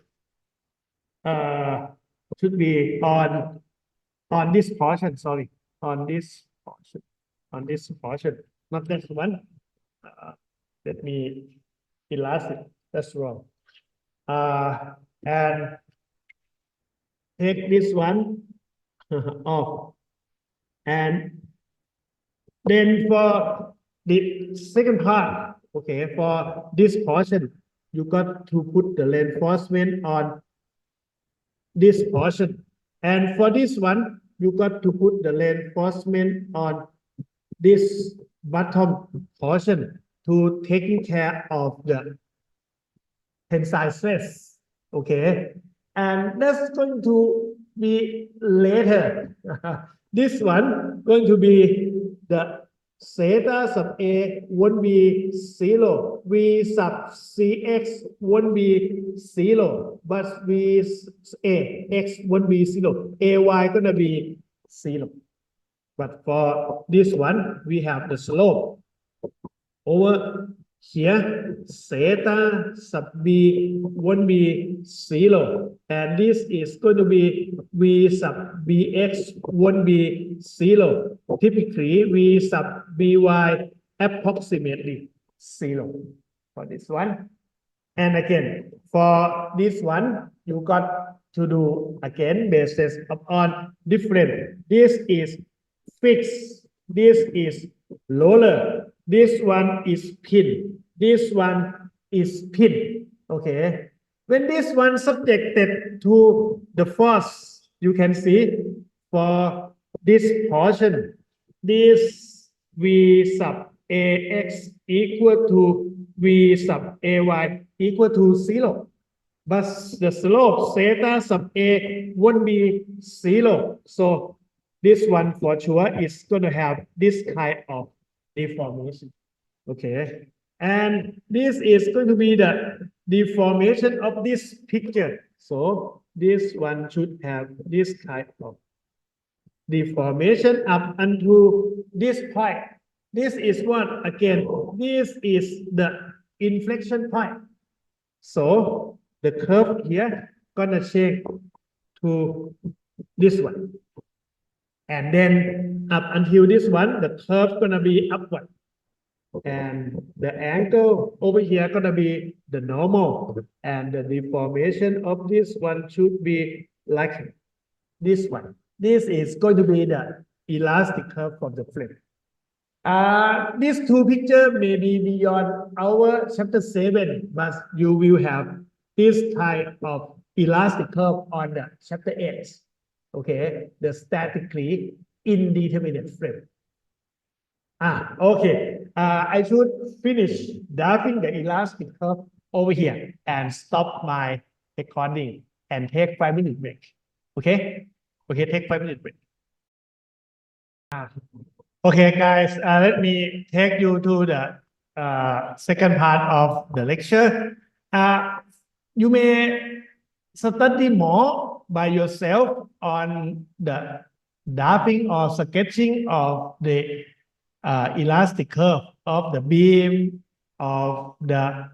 Should be on this portion, sorry, on this portion, not this one. Let me erase it. That's wrong. And take this one off. And then for the second part, okay, for this portion, you got to put the reinforcement on this portion. And for this one, you got to put the reinforcement on this bottom portion to taking care of the tensile stress. Okay. And that's going to be later. This one going to be the zeta sub A won't be 0. V sub Cx won't be 0. But V A X won't be 0. AY gonna be 0. But for this one, we have the slope over here. Zeta sub B won't be 0. And this is going to be V sub Bx won't be 0. Typically, V sub By approximately 0 for this one. And again, for this one, you got to do again basis upon different. This is fixed. This is roller. This one is pin. This one is pin. Okay. When this one subjected to the force, you can see for this portion, this V sub AX equal to V sub AY equal to 0. But the slope zeta sub A won't be 0. So this one for sure is going to have this kind of deformation. Okay. And this is going to be the deformation of this picture. So this one should have this kind of deformation up until this point. This is what? Again, this is the inflection point. So the curve here gonna change to this one. And then up until this one, the curve gonna be upward. And the angle over here gonna be the normal. And the deformation of this one should be like this one. This is going to be the elastic curve of the frame. These two pictures may be beyond our chapter 7, but you will have this type of elastic curve on the chapter 8. Okay, the statically indeterminate frame. Okay. I should finish drafting the elastic curve over here and stop my recording and take 5-minute break. Okay? Okay, take 5-minute break. Okay, guys, let me take you to the second part of the lecture. You may study more by yourself on the drafting or sketching of the elastic curve of the beam, of the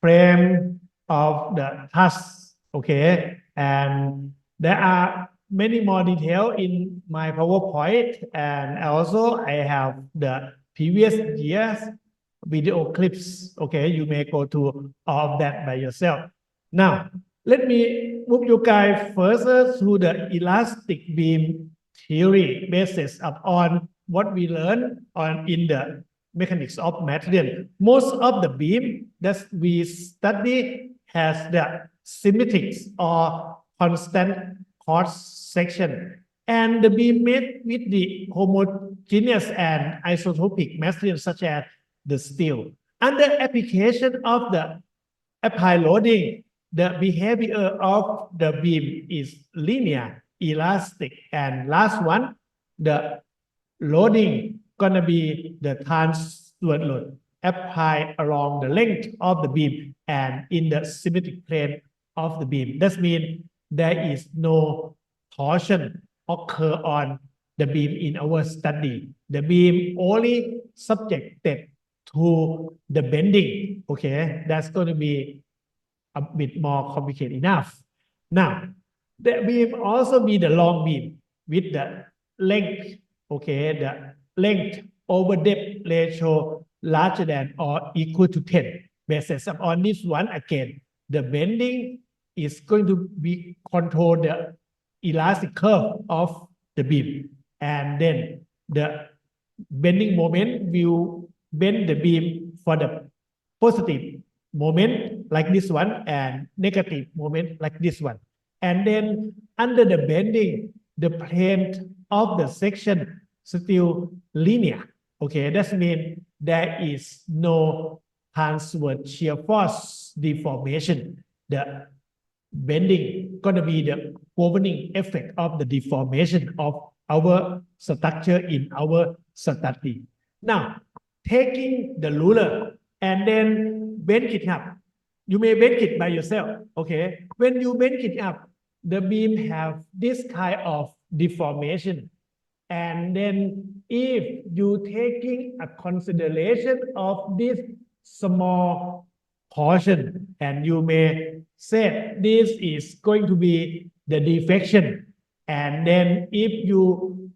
frame, of the truss. Okay, and there are many more details in my PowerPoint, and also I have the previous years video clips. Okay, you may go to all of that by yourself. Now, let me move you guys further to the elastic beam theory basis upon what we learn on in the mechanics of material. Most of the beam that we study has the symmetric or constant cross section, and the beam made with the homogeneous and isotopic materials such as the steel. Under application of the applied loading, the behavior of the beam is linear, elastic, and last one, the loading gonna be the transverse load applied along the length of the beam and in the symmetric plane of the beam. That means there is no torsion occur on the beam in our study. The beam only subjected to the bending. Okay, that's going to be a bit more complicated enough. Now, the beam also be the long beam with the length. Okay, the length over depth ratio larger than or equal to 10. Basis on this one again, the bending is going to be control the elastic curve of the beam, and then the bending moment will bend the beam for the positive moment like this one and negative moment like this one. And then under the bending, the plane of the section still linear. Okay, that means there is no transverse shear force deformation. The bending gonna be the governing effect of the deformation of our structure in our study. Now, taking the ruler and then bend it up. You may bend it by yourself, okay? When you bend it up, the beam have this kind of deformation. And then if you taking a consideration of this small portion, and you may say this is going to be the deflection, and then if you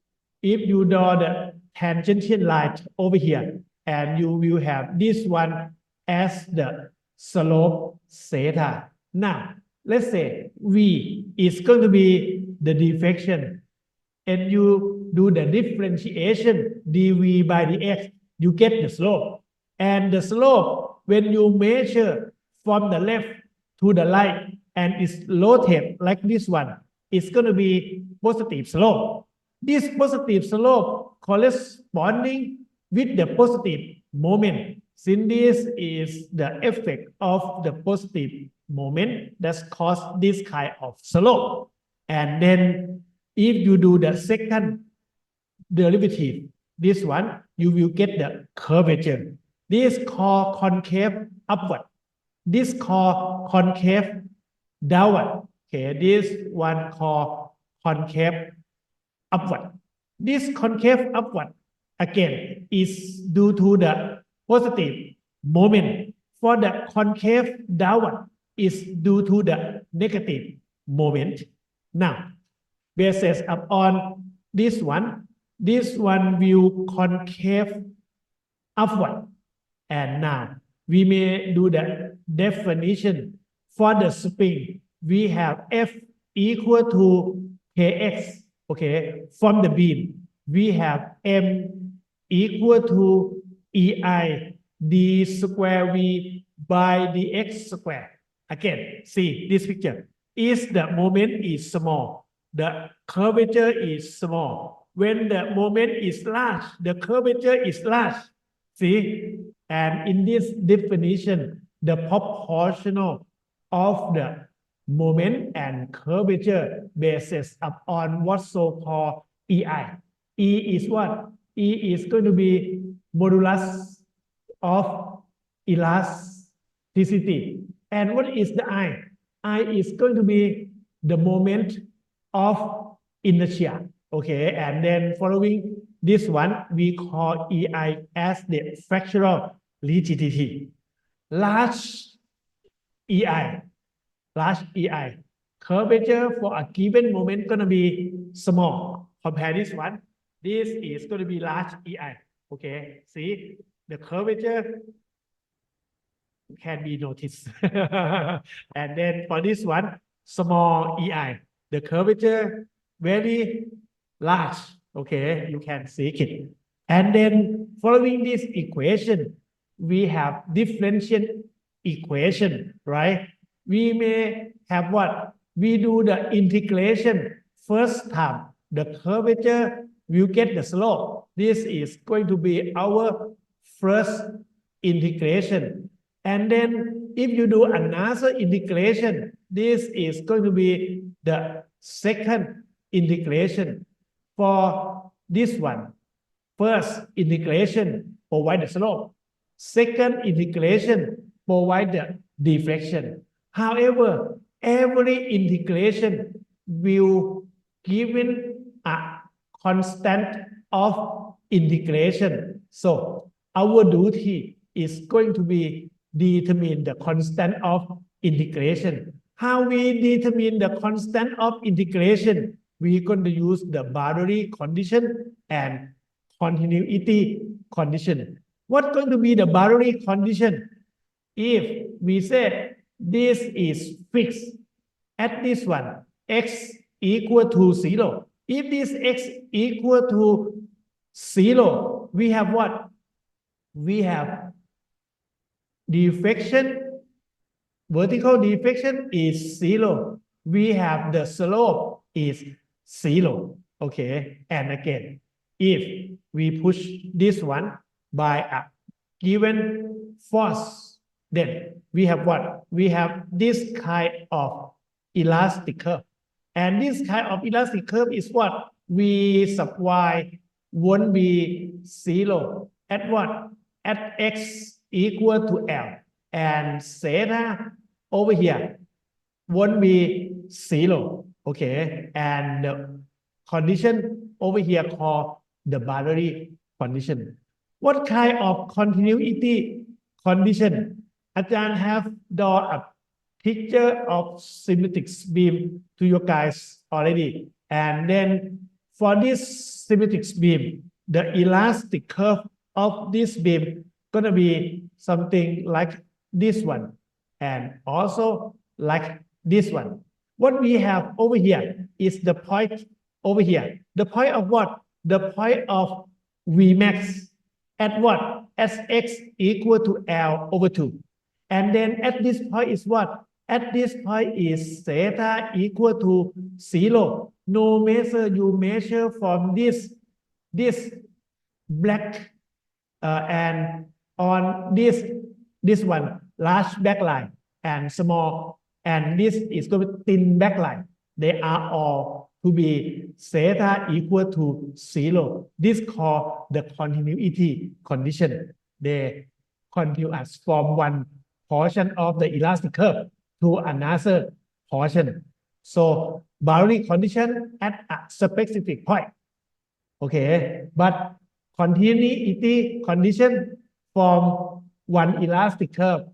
draw the tangential line over here, and you will have this one as the slope theta. Now, let's say V is going to be the deflection, and you do the differentiation dV by dx, you get the slope. And the slope, when you measure from the left to the right and it's rotated like this one, it's going to be positive slope. This positive slope corresponding with the positive moment. Since this is the effect of the positive moment that's caused this kind of slope. And then if you do the second derivative, this one, you will get the curvature. This called concave upward. This called concave downward. Okay, this one called concave upward. This concave upward, again, is due to the positive moment. For the concave downward, is due to the negative moment. Now, basis upon this one will concave upward. And now we may do the definition for the spring. We have F equal to Kx, okay, from the beam. We have M equal to EI d square V by dx square. Again, see this picture. Is the moment is small, the curvature is small. When the moment is large, the curvature is large. See? And in this definition, the proportional of the moment and curvature basis upon what's so-called EI. E is what? E is going to be modulus of elasticity. And what is the I? I is going to be the moment of inertia. Okay, and then following this one, we call EI as the fractional rigidity. Large EI, curvature for a given moment going to be small. Compare this one. This is going to be large EI. Okay, see the curvature can be noticed. And then for this one, small EI, the curvature very large. Okay, you can see it. And then following this equation, we have differential equation, right? We may have what? We do the integration first time. The curvature will get the slope. This is going to be our first integration. And then if you do another integration, this is going to be the second integration. For this one, first integration provide the slope. Second integration provide the deflection. However, every integration will given a constant of integration. So our duty is going to be determine the constant of integration. How we determine the constant of integration? We're going to use the boundary condition and continuity condition. What's going to be the boundary condition? If we say this is fixed at this one, x equal to 0. If this x equal to 0, we have what? We have deflection, vertical deflection is 0. We have the slope is 0. Okay, and again, if we push this one by a given force, then we have what? We have this kind of elastic curve. And this kind of elastic curve is what? We supply won't be 0 at what? At x equal to L. And theta over here won't be 0. Okay. And the condition over here called the boundary condition. What kind of continuity condition? Ajahn have drawn a picture of symmetric beam to you guys already. And then for this symmetric beam, the elastic curve of this beam gonna be something like this one and also like this one. What we have over here is the point over here. The point of what? The point of Vmax at what? As x equal to L over 2. And then at this point is what? At this point is theta equal to 0. No measure, you measure from this black and on this one, large backline and small, and this is going to be thin backline. They are all to be theta equal to 0. This called the continuity condition. They continue us from one portion of the elastic curve to another portion. So boundary condition at a specific point. Okay, but continuity condition from one elastic curve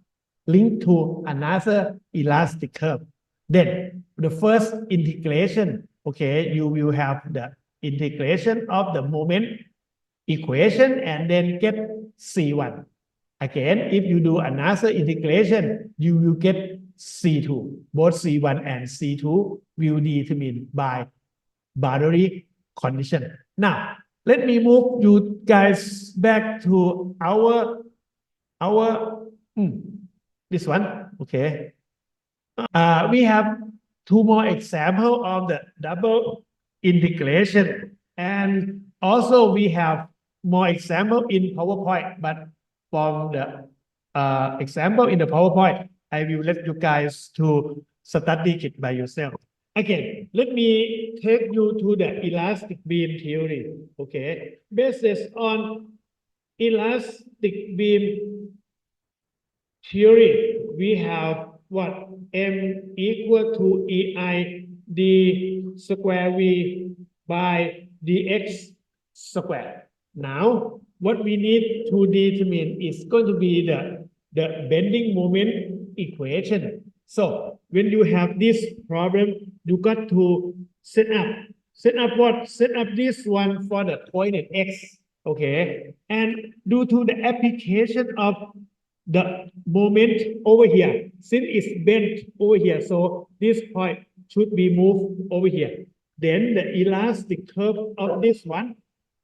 linked to another elastic curve. Then the first integration, okay, you will have the integration of the moment equation and then get C1. Again, if you do another integration, you will get C2. Both C1 and C2 will be determined by boundary condition. Now, let me move you guys back to our this one. Okay. We have two more examples of the double integration, and also we have more example in PowerPoint, but from the example in the PowerPoint, I will let you guys to study it by yourself. Again, let me take you to the elastic beam theory. Okay, based on elastic beam theory, we have what? M equal to EI d square V by dx square. Now, what we need to determine is going to be the bending moment equation. So when you have this problem, you got to set up what? Set up this one for the coordinate x. Okay, and due to the application of the moment over here, since it's bent over here, so this point should be moved over here. then the elastic curve of this one,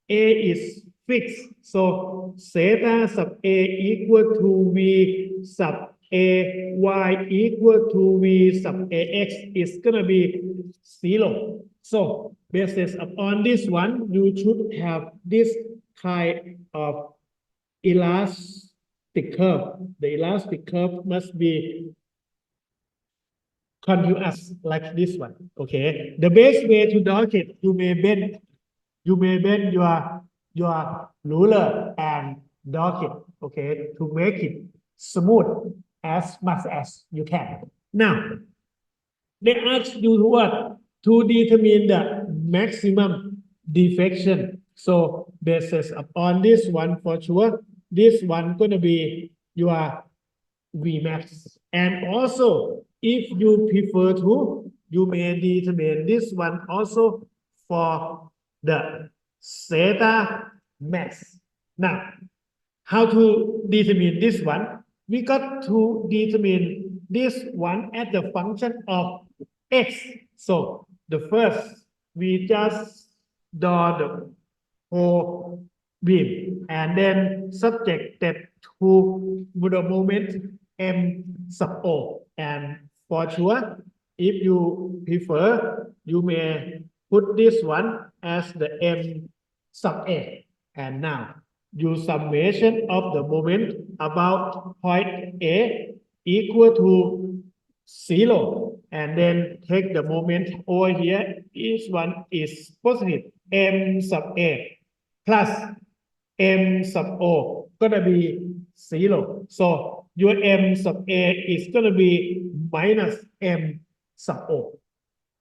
A is fixed. So theta sub A equal to V sub A y equal to V sub AX is gonna be 0. So basis upon this one, you should have this kind of elastic curve. The elastic curve must be continuous like this one. Okay. The best way to dodge it, you may bend your ruler and dodge it. Okay, to make it smooth as much as you can. Now, they ask you to what? To determine the maximum deflection. So basis upon this one for sure, this one gonna be your Vmax. And also, if you prefer to, you may determine this one also for the theta max. Now, how to determine this one? We got to determine this one as the function of x. So the first, we just draw the whole beam and then subject that to the moment m sub o. And for sure, if you prefer, you may put this one as the m sub a. And now, use summation of the moment about point A equal to 0. And then take the moment over here. Each one is positive. M sub A plus M sub O gonna be 0. So your M sub A is gonna be minus M sub O.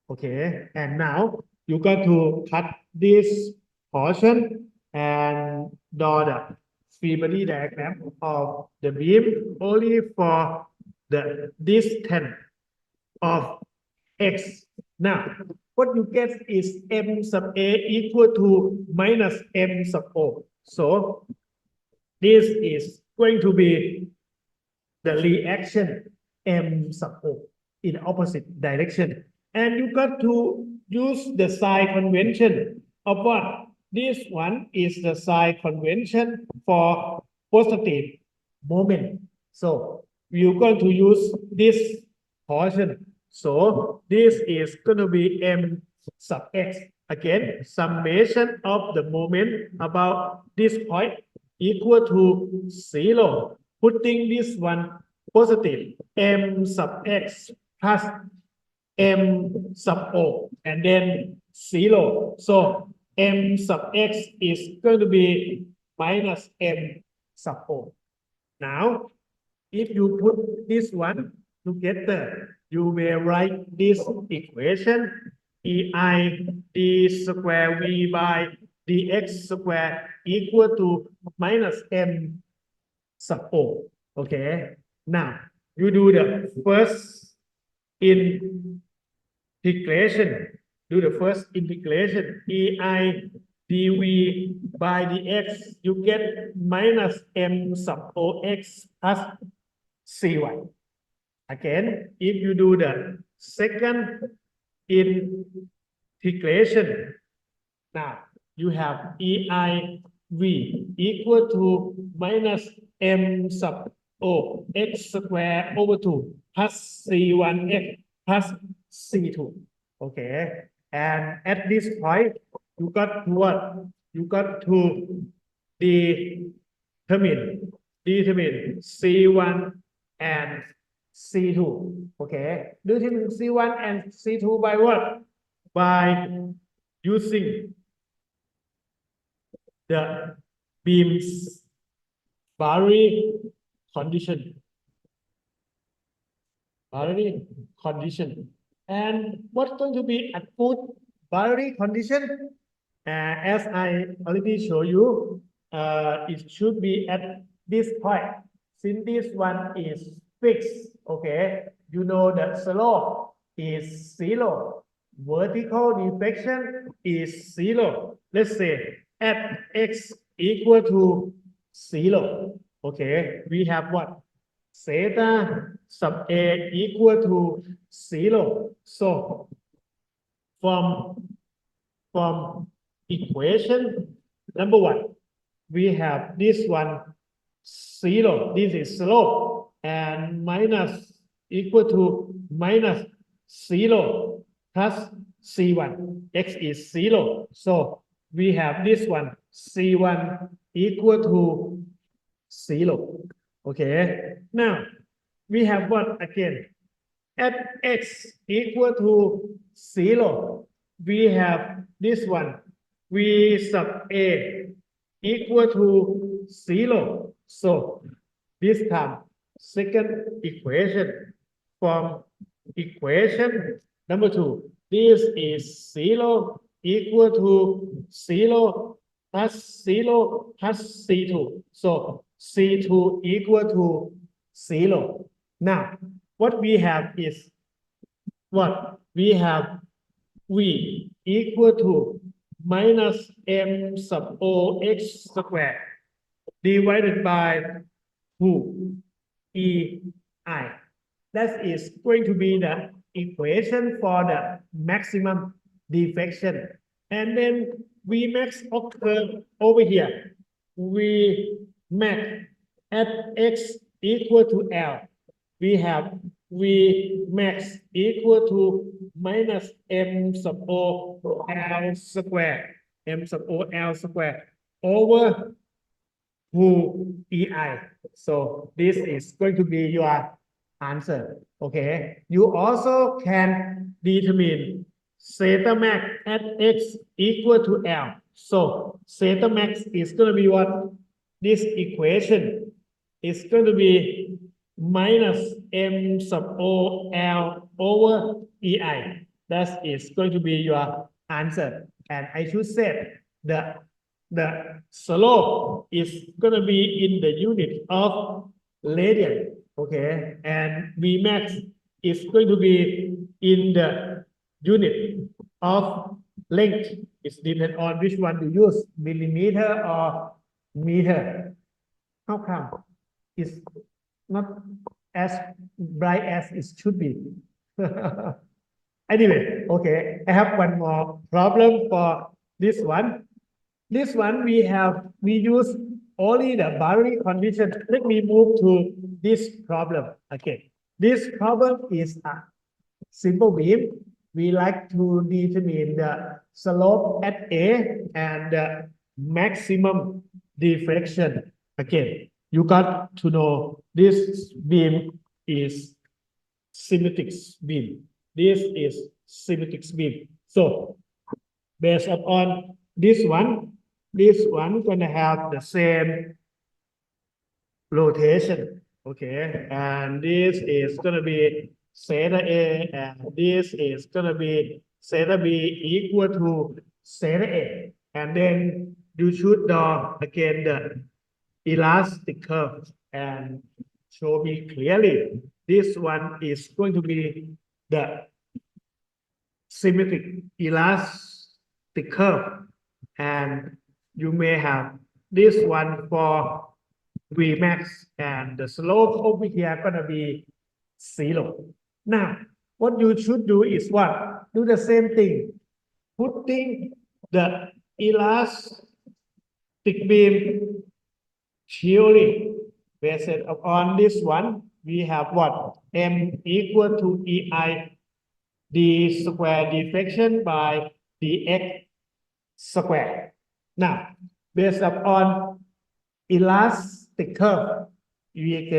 Okay, and now you got to cut this portion and draw the free body diagram of the beam only for the distance of x. Now, what you get is M sub A equal to minus M sub O. So this is going to be the reaction M sub O in opposite direction. And you got to use the sign convention of what? This one is the sign convention for positive moment. So you're going to use this portion. So this is going to be M sub x. Again, summation of the moment about this point equal to 0. Putting this one positive, M sub x plus M sub O, and then 0. So M sub x is going to be minus M sub O. Now, if you put this one together, you will write this equation EI d square V by dx square equal to minus M sub O. Okay. Now, you do the first integration. Do the first integration. EI dv by dx. You get minus M sub OX plus CY. Again, if you do the second integration, now you have EIV equal to minus M sub O x square over 2 plus C1x plus C2. Okay. And at this point, you got to what? You got to determine C1 and C2. Okay. Determine C1 and C2 by what? By using the beam's boundary condition. And what's going to be a good boundary condition? As I already showed you, it should be at this point. Since this one is fixed, okay, you know that slope is 0. Vertical deflection is 0. Let's say at x equal to 0. Okay, we have what? Theta sub A equal to 0. So from from equation number one, we have this one 0. This is slope and minus equal to minus 0 plus C1. X is 0. So we have this one C1 equal to 0. Okay. Now we have what again? At x equal to 0, we have this one v sub a equal to 0. So this time, second equation from equation number 2, this is 0 equal to 0 plus 0 plus C2. So C2 equal to 0. Now, what we have is what? We have V equal to minus m sub o x squared divided by 2 e I. That is going to be the equation for the maximum deflection. And then V max occur over here. V max at x equal to L. We have V max equal to minus m sub o L square, m sub o L square over 2 EI. So this is going to be your answer. Okay. You also can determine zeta max at x equal to L. So zeta max is going to be what? This equation is going to be minus m sub o L over EI. That is going to be your answer. And I should say the slope is going to be in the unit of radian. Okay. And V max is going to be in the unit of length. It depends on which one you use, millimeter or meter. How come? It's not as bright as it should be. Anyway, okay, I have one more problem for this one. This one we use only the boundary condition. Let me move to this problem. Okay, this problem is a simple beam. We like to determine the slope at A and the maximum deflection. Again, you got to know this beam is symmetric beam. This is symmetric beam. So based upon this one gonna have the same rotation. Okay, and this is gonna be zeta A, and this is gonna be zeta B equal to zeta A. And then you should draw again the elastic curve and show me clearly. This one is going to be the symmetric elastic curve, and you may have this one for V max, and the slope over here gonna be 0. Now, what you should do is what? Do the same thing. Putting the elastic beam theory based upon this one, we have what? M equal to EI d square deflection by dx square. Now, based upon elastic curve, we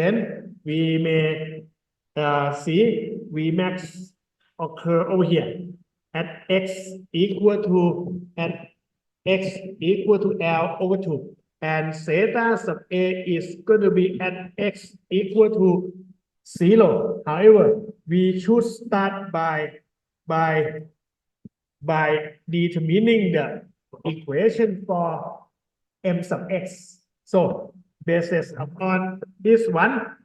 may see V max occur over here at x equal to L over 2. And zeta sub A is going to be at x equal to 0. However, we should start by determining the equation for m sub x. So based upon this one,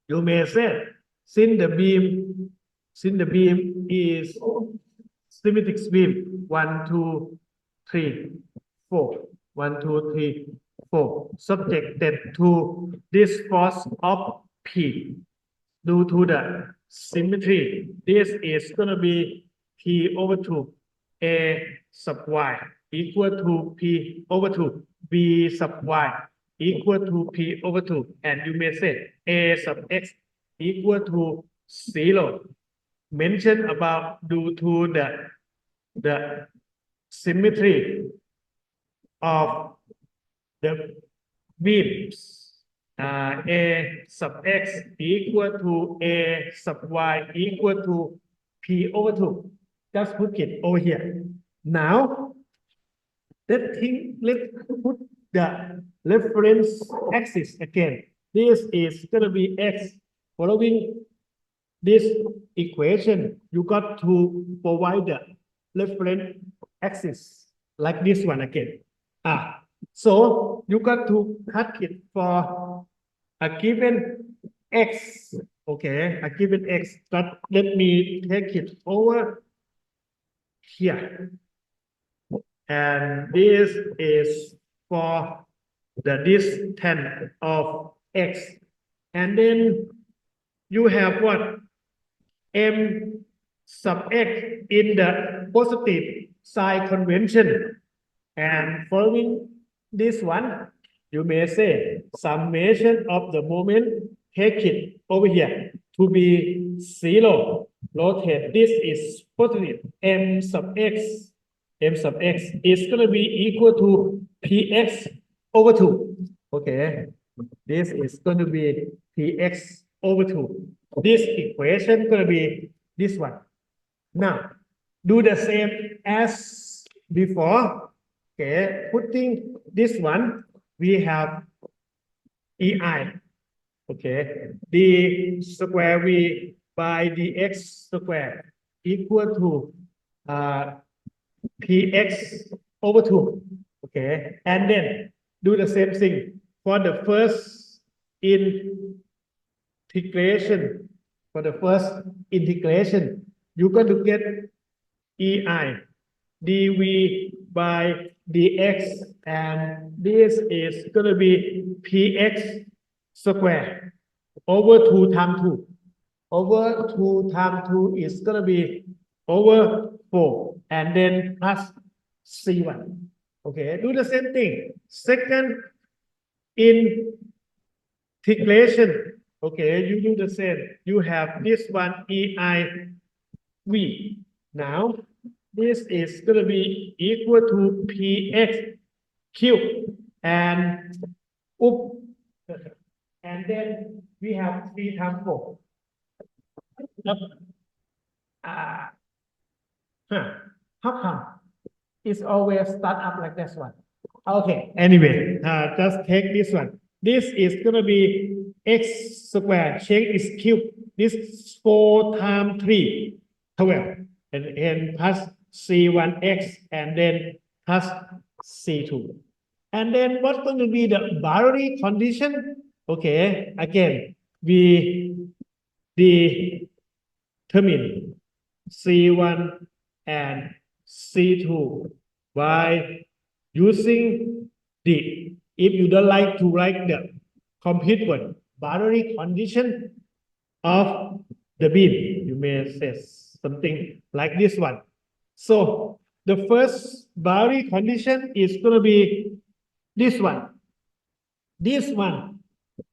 you may say, since the beam is symmetric beam 1, 2, 3, 4. 1, 2, 3, 4, subjected to this force of P. Due to the symmetry, this is going to be P over 2, A sub y equal to p over 2, b sub y equal to p over 2, and you may say a sub x equal to 0. Mention about due to the symmetry of the beams. A sub x equal to a sub y equal to p over 2. Just put it over here. Now, let's put the reference axis again. This is going to be x. Following this equation, you got to provide the reference axis like this one again. So you got to cut it for a given x. Okay, a given x. But let me take it over here. And this is for the distance of x. And then you have what? M sub x in the positive sign convention. And following this one, you may say summation of the moment, take it over here to be 0. Rotate this is positive. M sub x is going to be equal to px over 2. Okay, this is going to be px over 2. This equation is going to be this one. Now, do the same as before. Okay, putting this one, we have EI. Okay, d square v by dx square equal to px over 2. Okay, and then do the same thing for the first integration. For the first integration, you're going to get EI dv by dx, and this is going to be px square over 2 times 2. Over 2 times 2 is going to be over 4, and then plus c1. Okay, do the same thing. Second integration. Okay, you do the same. You have this one EI v. Now, this is going to be equal to px cubed and then we have 3 times 4. How come it's always start up like this one? Okay, anyway, just take this one. This is going to be x squared, change is cubed. This is 4 times 3, 12, and plus c1x, and then plus c2. And then what's going to be the boundary condition? Okay, again, we determine c1 and c2 by using the, if you don't like to write the complete one, boundary condition of the beam, you may say something like this one. So the first boundary condition is going to be this one. This one,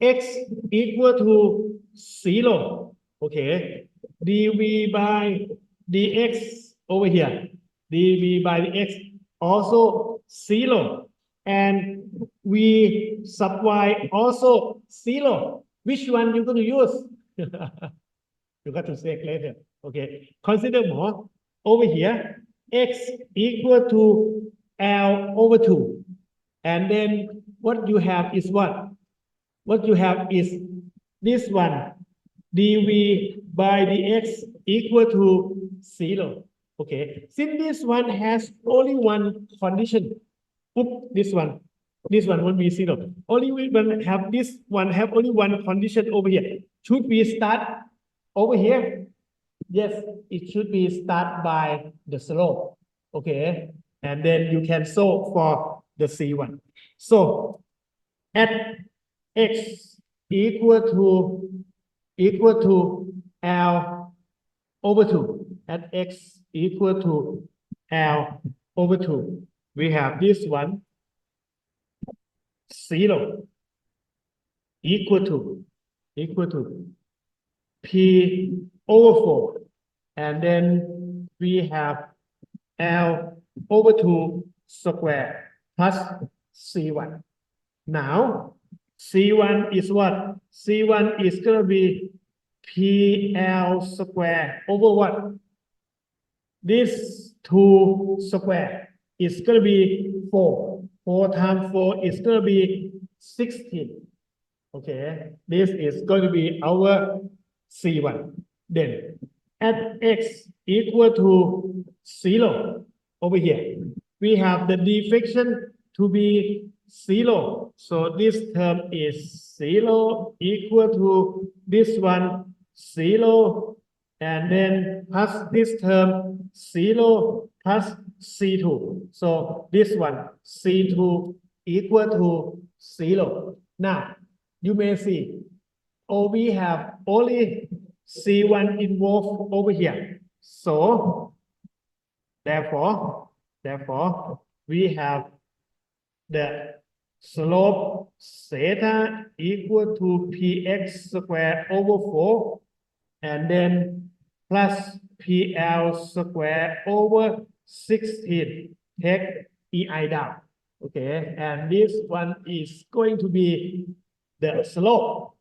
x equal to 0. Okay, dv by dx over here. dv by dx also 0. And v sub y also 0. Which one you're going to use? You got to say later. Okay, consider more. Over here, x equal to L over 2. And then what you have is what? What you have is this one, dv by dx equal to 0. Okay, since this one has only one condition, this one won't be 0. Only one have this one have only one condition over here. Should we start over here? Yes, it should be start by the slope. Okay, and then you can solve for the C1. So at x equal to L over 2, at x equal to L over 2. We have this one 0 equal to P over 4. And then we have L over 2 square plus C1. Now, C1 is what? C1 is going to be PL square over what? This 2 square is going to be 4. 4 times 4 is going to be 16. Okay, this is going to be our C1. Then at x equal to 0 over here, we have the deflection to be 0. So this term is 0 equal to this one 0, and then plus this term 0 plus C2. So this one C2 equal to 0. Now you may see, oh, we have only C1 involved over here. So therefore, we have the slope theta equal to px squared over 4, and then plus pl squared over 16. Take ei down. Okay, and this one is going to be the slope.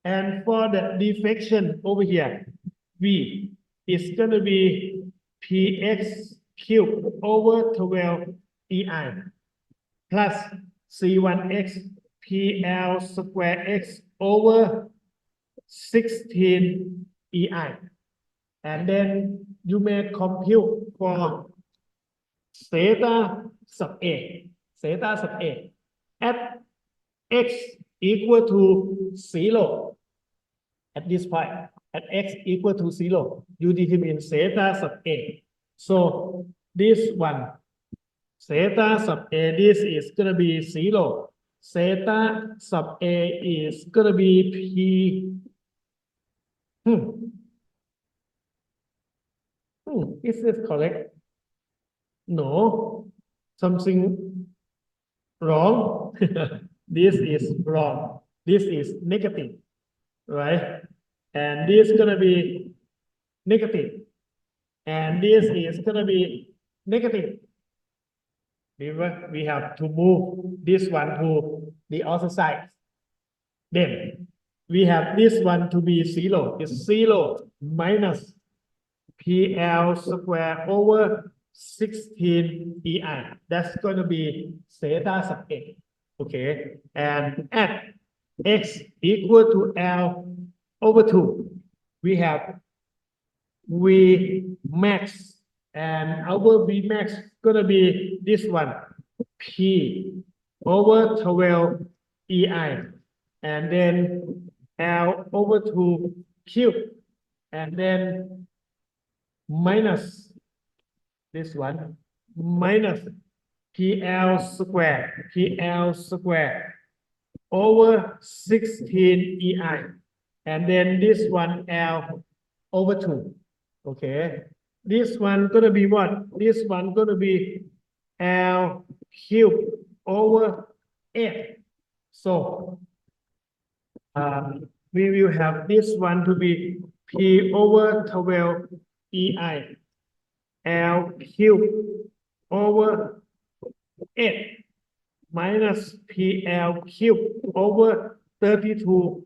And for the deflection over here, V is going to be px cubed over 12 ei plus C1x PL square x over 16 ei. And then you may compute for theta sub A. Theta sub A at x equal to 0. At this point, at x equal to 0, you determine theta sub A. So this one, theta sub A, this is going to be 0. Theta sub A is going to be P. Is this correct? No, something wrong. This is wrong. This is negative, right? And this is going to be negative. And this is going to be negative. We have to move this one to the other side. Then we have this one to be 0. It's 0 minus PL square over 16 EI. That's going to be theta sub A. Okay. And at x equal to L over 2, we have V max. And our V max going to be this one, P over 12 EI. And then L over 2 cube. And then minus this one, minus PL square over 16 EI. And then this one L over 2. Okay. This one gonna be what? This one gonna be L cube over 8. So we will have this one to be P over 12 EI. L cube over 8 minus PL cube over 32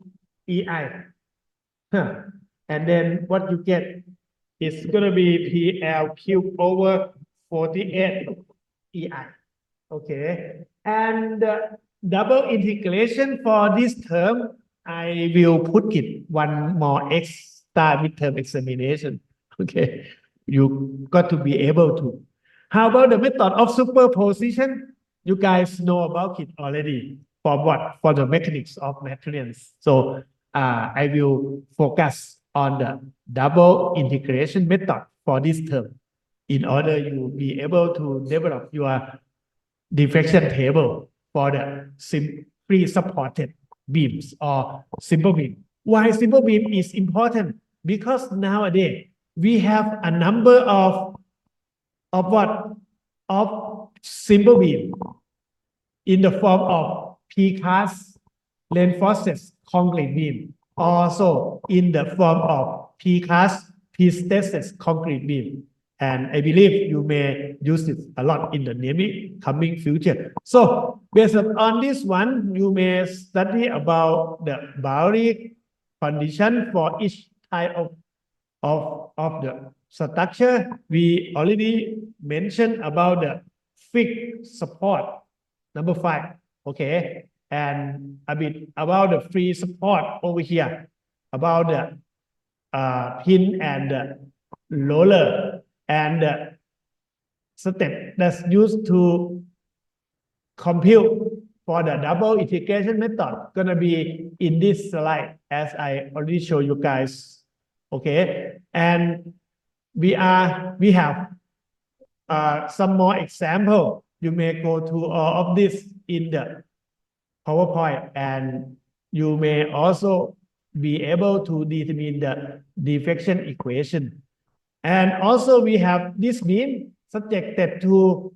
EI. And then what you get is going to be PL cube over 48 EI. Okay. And double integration for this term, I will put it one more extra midterm examination. Okay. You got to be able to. How about the method of superposition? You guys know about it already. For what? For the mechanics of materials. So I will focus on the double integration method for this term in order you be able to develop your deflection table for the simply supported beams or simple beam. Why simple beam is important? Because nowadays we have a number of what? of simple beam in the form of precast reinforced concrete beam, also in the form of precast pre-stressed concrete beam. And I believe you may use it a lot in the near coming future. So based on this one, you may study about the boundary condition for each type of the structure. We already mentioned about the fixed support, number 5. Okay, and a bit about the free support over here, about the pin and the roller, and the step that's used to compute for the double integration method gonna be in this slide, as I already showed you guys. Okay, and we have some more example. You may go to all of this in the PowerPoint, and you may also be able to determine the deflection equation. And also we have this beam subjected to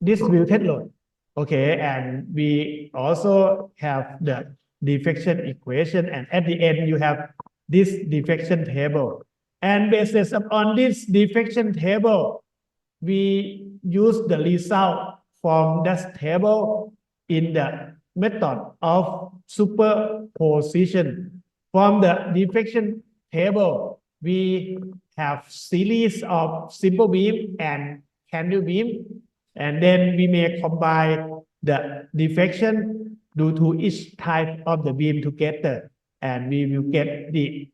distributed load. Okay, and we also have the deflection equation, and at the end you have this deflection table. And based on this deflection table, we use the result from that table in the method of superposition. From the deflection table, we have series of simple beam and cantilever beam, and then we may combine the deflection due to each type of the beam together, and we will get the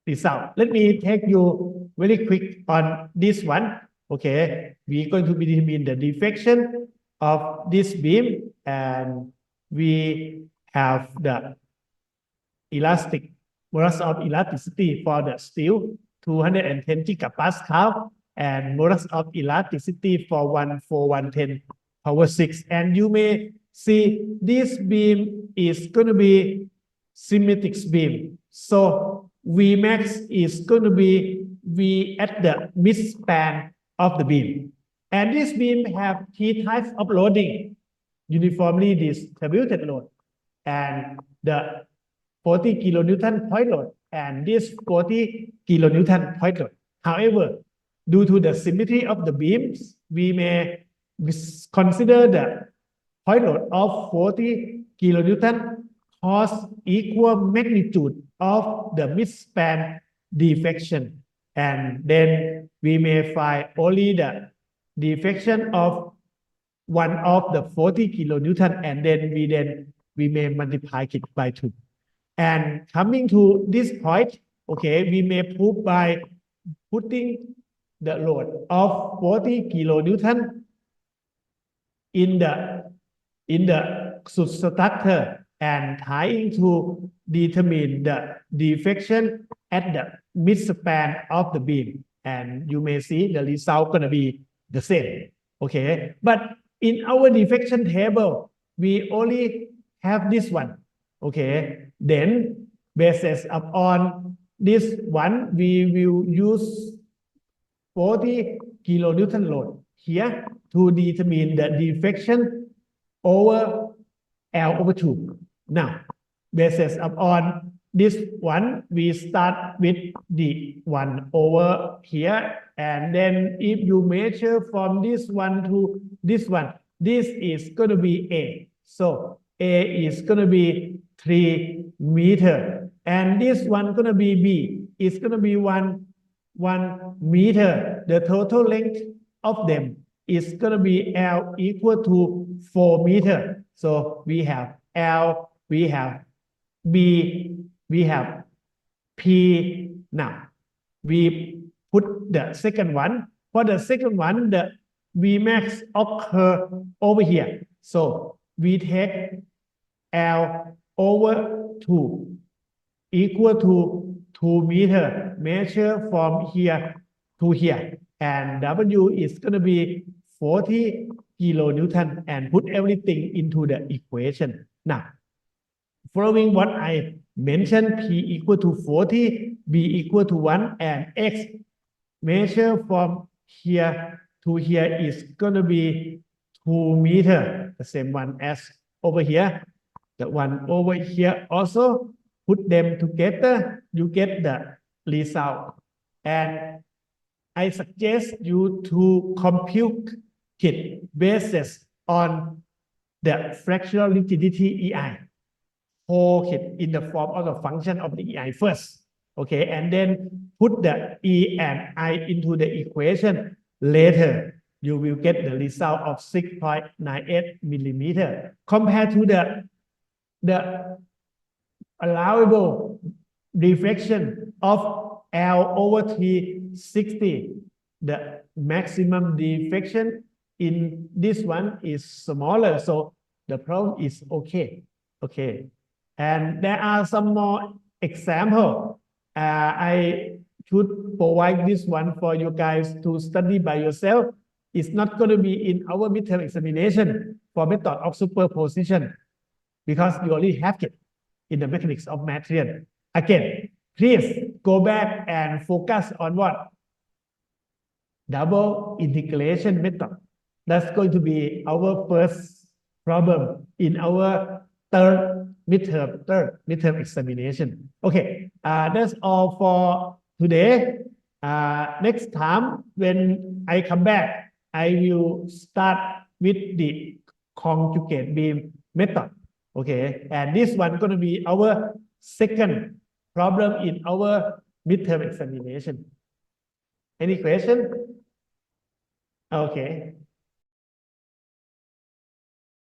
result. Let me take you very quick on this one. Okay, we're going to determine the deflection of this beam, and we have the elastic modulus of elasticity for the steel 210 gigapascal, and modulus of elasticity for 1 power 6. And you may see this beam is going to be symmetric beam. So Vmax is going to be V at the midspan of the beam. And this beam have 3 types of loading: uniformly distributed load, and the 40 kilonewton point load, and this 40 kilonewton point load. However, due to the symmetry of the beams, we may consider the point load of 40 kilonewton cause equal magnitude of the midspan deflection, and then we may find only the deflection of one of the 40 kilonewton, and then we may multiply it by 2. And coming to this point, okay, we may prove by putting the load of 40 kilonewton in the substructure and trying to determine the deflection at the midspan of the beam, and you may see the result gonna be the same. Okay, but in our deflection table, we only have this one. Okay, then based upon this one, we will use 40 kilonewton load here to determine the deflection over L over 2. Now, based upon this one, we start with the one over here, and then if you measure from this one to this one, this is going to be A. So A is going to be 3 meters, and this one going to be B. It's going to be 1 meter. The total length of them is going to be L equal to 4 meters. So we have L, we have B, we have P. Now we put the second one. For the second one, the Vmax occur over here. So we take L over 2 equal to 2 meters, measure from here to here, and W is going to be 40 kilonewton, and put everything into the equation. Now, following what I mentioned, P equal to 40, B equal to 1, and X measure from here to here is gonna be 2 meter, the same one as over here. The one over here also, put them together, you get the result. And I suggest you to compute it basis on the fractional rigidity EI. Hold it in the form of the function of the EI first. Okay, and then put the E and I into the equation later. You will get the result of 6.98 millimeter compared to the allowable deflection of L over T 60. The maximum deflection in this one is smaller, so the problem is okay. Okay, and there are some more examples. I should provide this one for you guys to study by yourself. It's not going to be in our midterm examination for method of superposition because you already have it in the mechanics of material. Again, please go back and focus on what? Double integration method. That's going to be our first problem in our third midterm examination. Okay, that's all for today. Next time when I come back, I will start with the conjugate beam method. Okay, and this one going to be our second problem in our midterm examination. Any question? Okay.